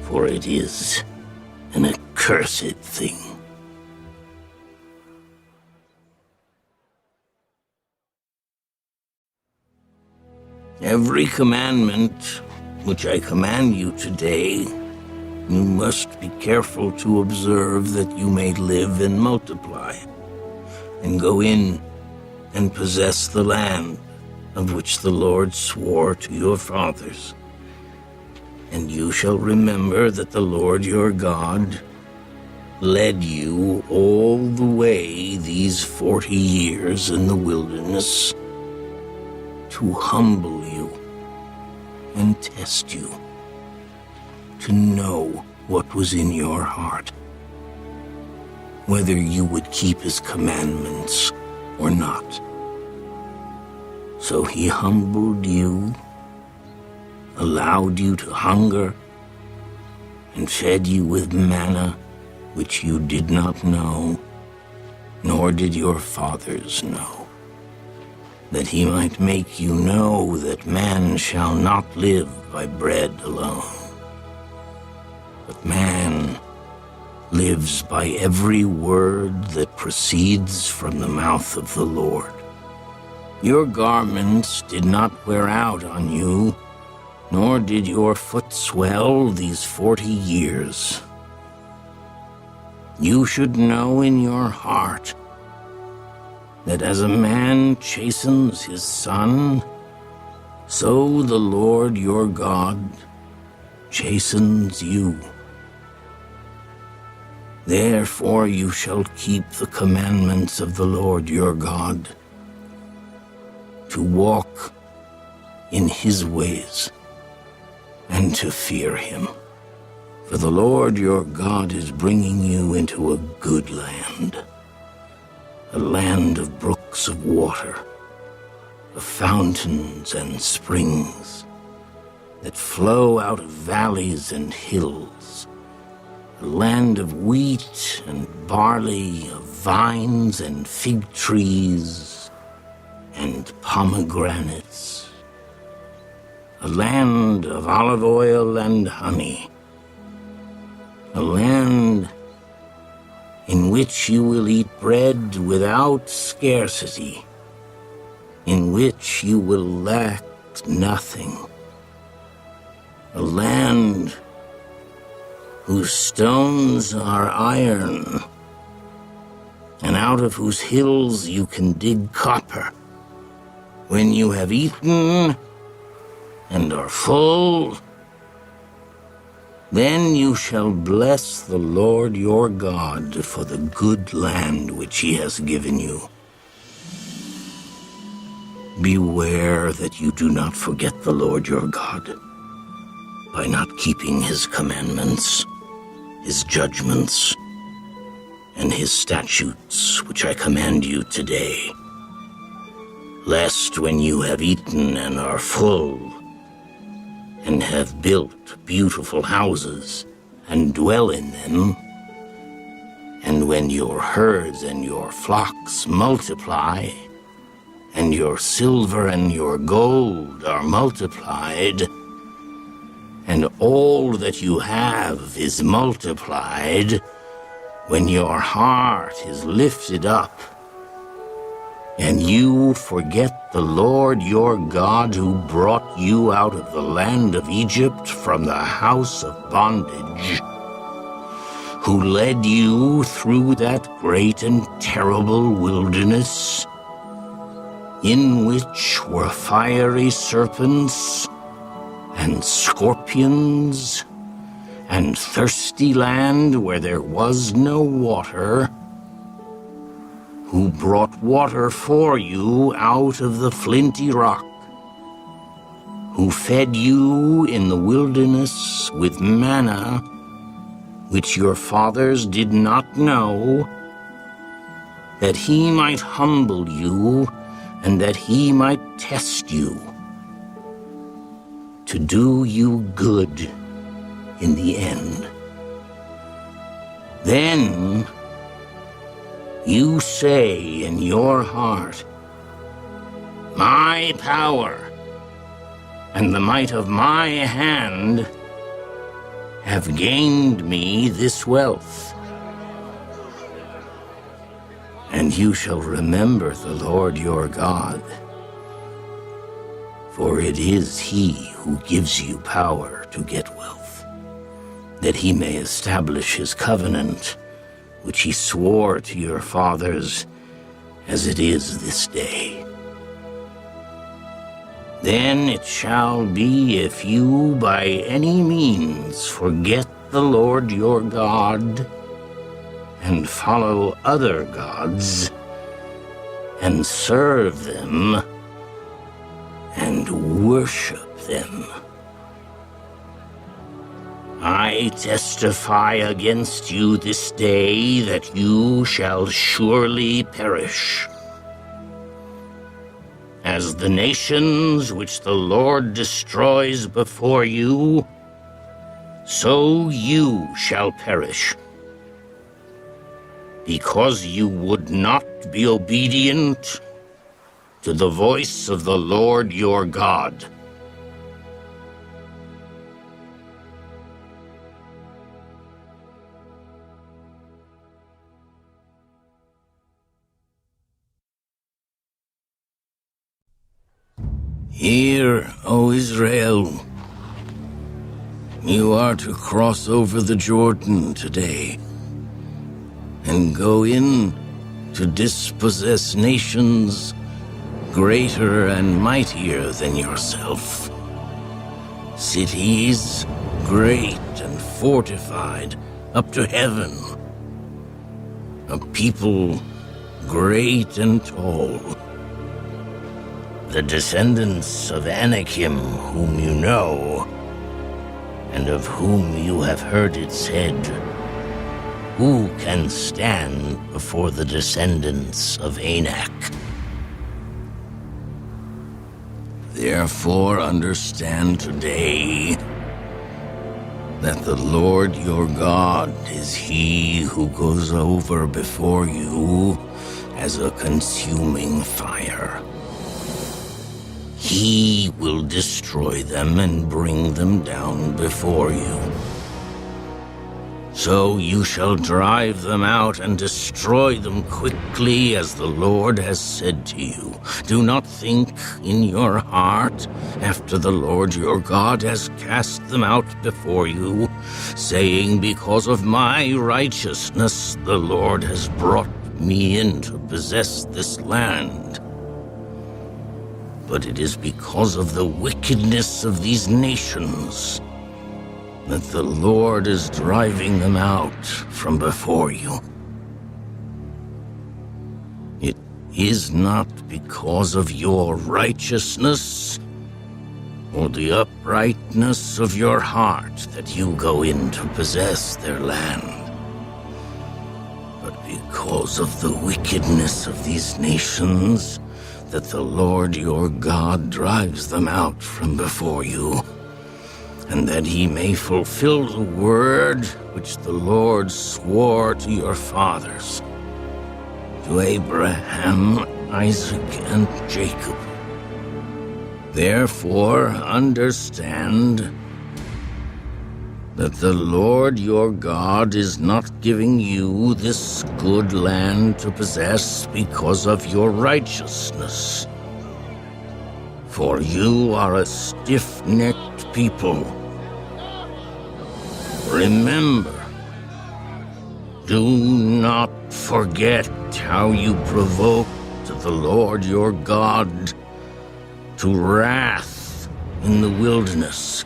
Speaker 2: for it is an accursed thing. Every commandment which I command you today, you must be careful to observe, that you may live and multiply, and go in and possess the land of which the Lord swore to your fathers. And you shall remember that the Lord your God led you all the way these 40 years in the wilderness to humble you and test you, to know what was in your heart, whether you would keep his commandments or not. So he humbled you, allowed you to hunger, and fed you with manna which you did not know, nor did your fathers know, that he might make you know that man shall not live by bread alone, but man lives by every word that proceeds from the mouth of the Lord. Your garments did not wear out on you, nor did your foot swell these 40 years. You should know in your heart that as a man chastens his son, so the Lord your God chastens you. Therefore you shall keep the commandments of the Lord your God, to walk in his ways and to fear him. For the Lord your God is bringing you into a good land, a land of brooks of water, of fountains and springs that flow out of valleys and hills, a land of wheat and barley, of vines and fig trees and pomegranates, a land of olive oil and honey, a land in which you will eat bread without scarcity, in which you will lack nothing, a land whose stones are iron, and out of whose hills you can dig copper. When you have eaten and are full, then you shall bless the Lord your God for the good land which he has given you. Beware that you do not forget the Lord your God by not keeping his commandments, his judgments, and his statutes which I command you today, lest when you have eaten and are full, and have built beautiful houses, and dwell in them, and when your herds and your flocks multiply, and your silver and your gold are multiplied, and all that you have is multiplied, when your heart is lifted up, and you forget the Lord your God, who brought you out of the land of Egypt from the house of bondage, who led you through that great and terrible wilderness, in which were fiery serpents and scorpions, and thirsty land where there was no water, who brought water for you out of the flinty rock, who fed you in the wilderness with manna, which your fathers did not know, that he might humble you, and that he might test you, to do you good in the end. Then you say in your heart, my power and the might of my hand have gained me this wealth. And you shall remember the Lord your God, For it is he who gives you power to get wealth, that he may establish his covenant, which he swore to your fathers, as it is this day. Then it shall be, if you by any means forget the Lord your God, and follow other gods, and serve them, and worship them, I testify against you this day that you shall surely perish. As the nations which the Lord destroys before you, so you shall perish. Because you would not be obedient to the voice of the Lord your God. Hear, O Israel, you are to cross over the Jordan today and go in to dispossess nations greater and mightier than yourself, cities great and fortified up to heaven, a people great and tall. The descendants of Anakim, whom you know, and of whom you have heard it said, who can stand before the descendants of Anak? Therefore understand today that the Lord your God is he who goes over before you as a consuming fire. He will destroy them and bring them down before you. So you shall drive them out and destroy them quickly, as the Lord has said to you. Do not think in your heart, after the Lord your God has cast them out before you, saying, because of my righteousness the Lord has brought me in to possess this land. But it is because of the wickedness of these nations that the Lord is driving them out from before you. It is not because of your righteousness or the uprightness of your heart that you go in to possess their land, but because of the wickedness of these nations that the Lord your God drives them out from before you, and that he may fulfill the word which the Lord swore to your fathers, to Abraham, Isaac, and Jacob. Therefore understand that the Lord your God is not giving you this good land to possess because of your righteousness. For you are a stiff-necked people. Remember, do not forget how you provoked the Lord your God to wrath in the wilderness.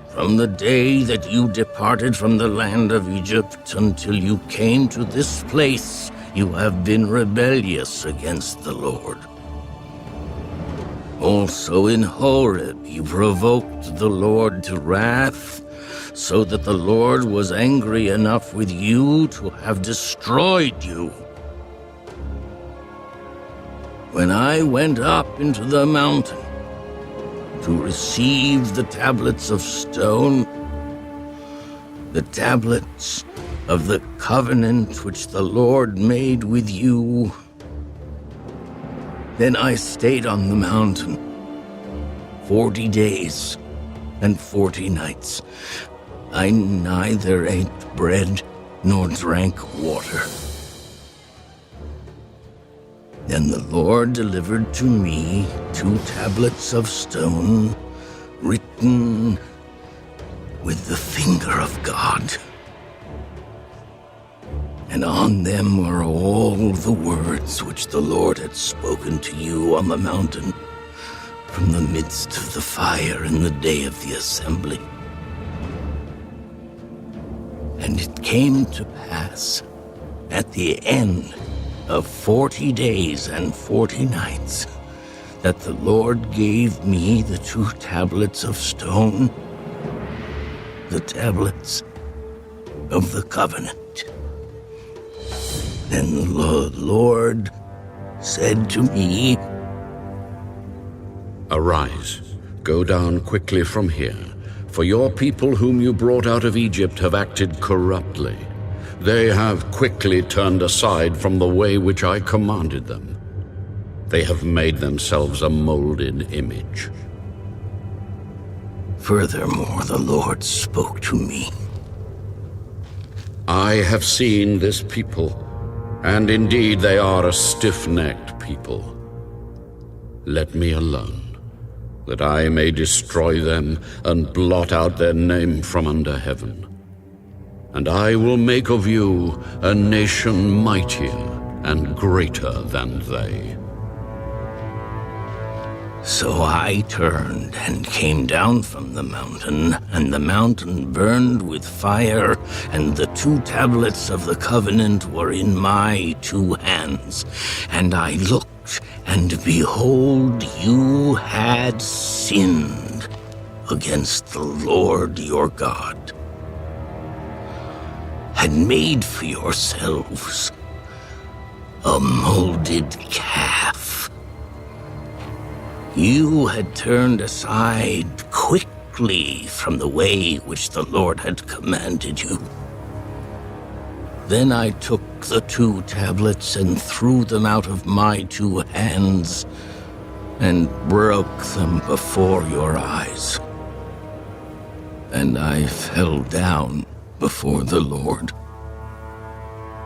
Speaker 2: From the day that you departed from the land of Egypt until you came to this place, you have been rebellious against the Lord. Also in Horeb you provoked the Lord to wrath, so that the Lord was angry enough with you to have destroyed you. When I went up into the mountain to receive the tablets of stone, the tablets of the covenant which the Lord made with you, then I stayed on the mountain 40 days and 40 nights. I neither ate bread nor drank water. Then the Lord delivered to me 2 tablets of stone, written with the finger of God. And on them were all the words which the Lord had spoken to you on the mountain from the midst of the fire in the day of the assembly. And it came to pass at the end of 40 days and 40 nights that the Lord gave me the 2 tablets of stone, the tablets of the covenant. Then the Lord said to me,
Speaker 3: Arise, go down quickly from here, for your people whom you brought out of Egypt have acted corruptly. They have quickly turned aside from the way which I commanded them. They have made themselves a molded image.
Speaker 2: Furthermore, the Lord spoke to me.
Speaker 3: I have seen this people, and indeed they are a stiff-necked people. Let me alone, that I may destroy them and blot out their name from under heaven. And I will make of you a nation mightier and greater than they.
Speaker 2: So I turned and came down from the mountain, and the mountain burned with fire, and the 2 tablets of the covenant were in my 2 hands. And I looked, and behold, you had sinned against the Lord your God, had made for yourselves a molded calf. You had turned aside quickly from the way which the Lord had commanded you. Then I took the 2 tablets and threw them out of my 2 hands and broke them before your eyes. And I fell down before the Lord,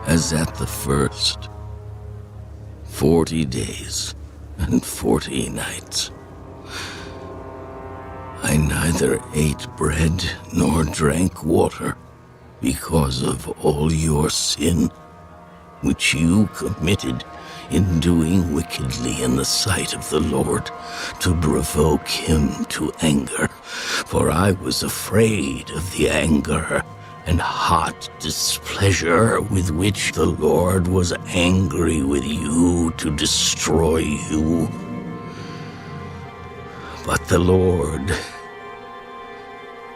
Speaker 2: as at the first 40 days and 40 nights. I neither ate bread nor drank water because of all your sin, which you committed in doing wickedly in the sight of the Lord, to provoke him to anger. For I was afraid of the anger and hot displeasure with which the Lord was angry with you to destroy you. But the Lord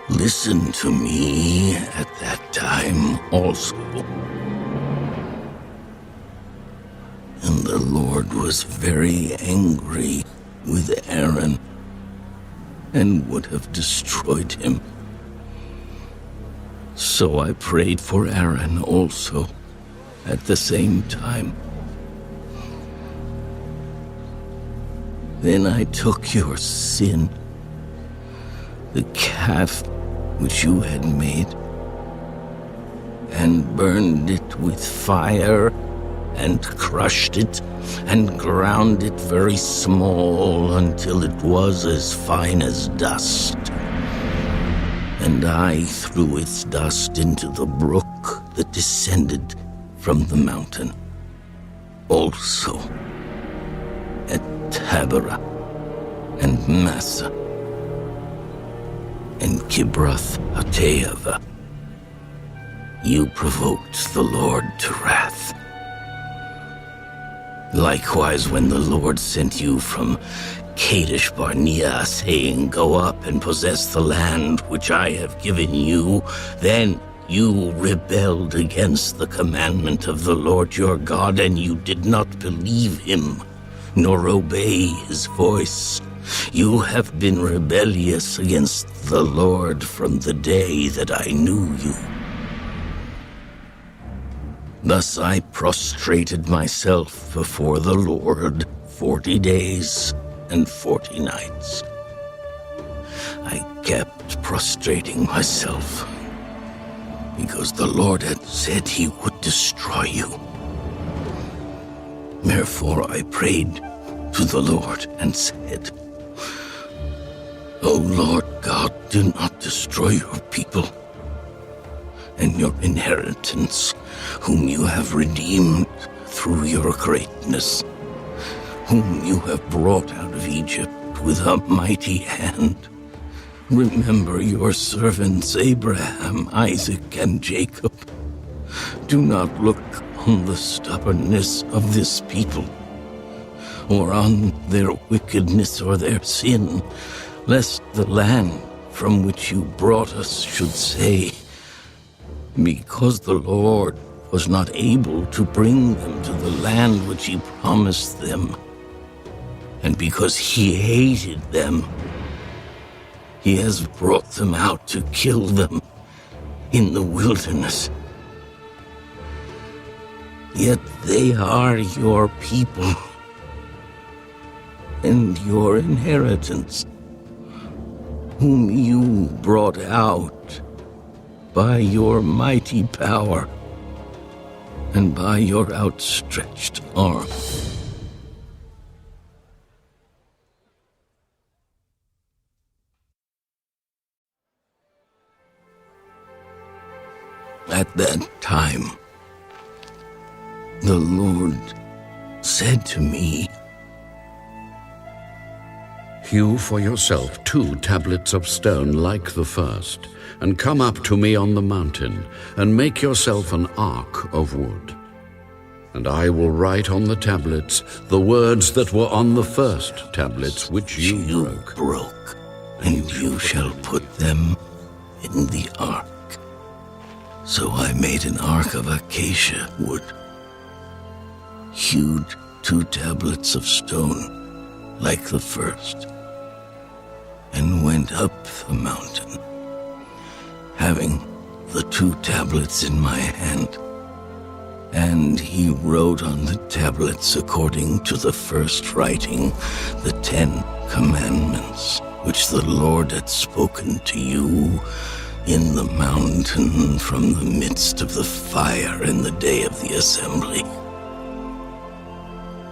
Speaker 2: listened to me at that time also. And the Lord was very angry with Aaron and would have destroyed him. So I prayed for Aaron also at the same time. Then I took your sin, the calf which you had made, and burned it with fire, and crushed it, and ground it very small until it was as fine as dust. And I threw its dust into the brook that descended from the mountain. Also at Taberah and Massa and Kibroth Hattaavah, you provoked the Lord to wrath. Likewise, when the Lord sent you from Kadesh Barnea, saying, "Go up and possess the land which I have given you," then you rebelled against the commandment of the Lord your God, and you did not believe him, nor obey his voice. You have been rebellious against the Lord from the day that I knew you. Thus I prostrated myself before the Lord 40 days and 40 nights. I kept prostrating myself because the Lord had said he would destroy you. Therefore I prayed to the Lord and said, O Lord God, do not destroy your people and your inheritance, whom you have redeemed through your greatness, whom you have brought out of Egypt with a mighty hand. Remember your servants Abraham, Isaac, and Jacob. Do not look on the stubbornness of this people, or on their wickedness or their sin, lest the land from which you brought us should say, because the Lord was not able to bring them to the land which he promised them, and because he hated them, he has brought them out to kill them in the wilderness. Yet they are your people and your inheritance, whom you brought out by your mighty power and by your outstretched arm. At that time, the Lord said to me,
Speaker 3: Hew for yourself 2 tablets of stone like the first, and come up to me on the mountain, and make yourself an ark of wood. And I will write on the tablets the words that were on the first tablets which you broke,
Speaker 2: and you shall put them in the ark. So I made an ark of acacia wood, hewed 2 tablets of stone like the first, and went up the mountain, having the 2 tablets in my hand. And he wrote on the tablets according to the first writing the 10 commandments, which the Lord had spoken to you in the mountain from the midst of the fire in the day of the assembly.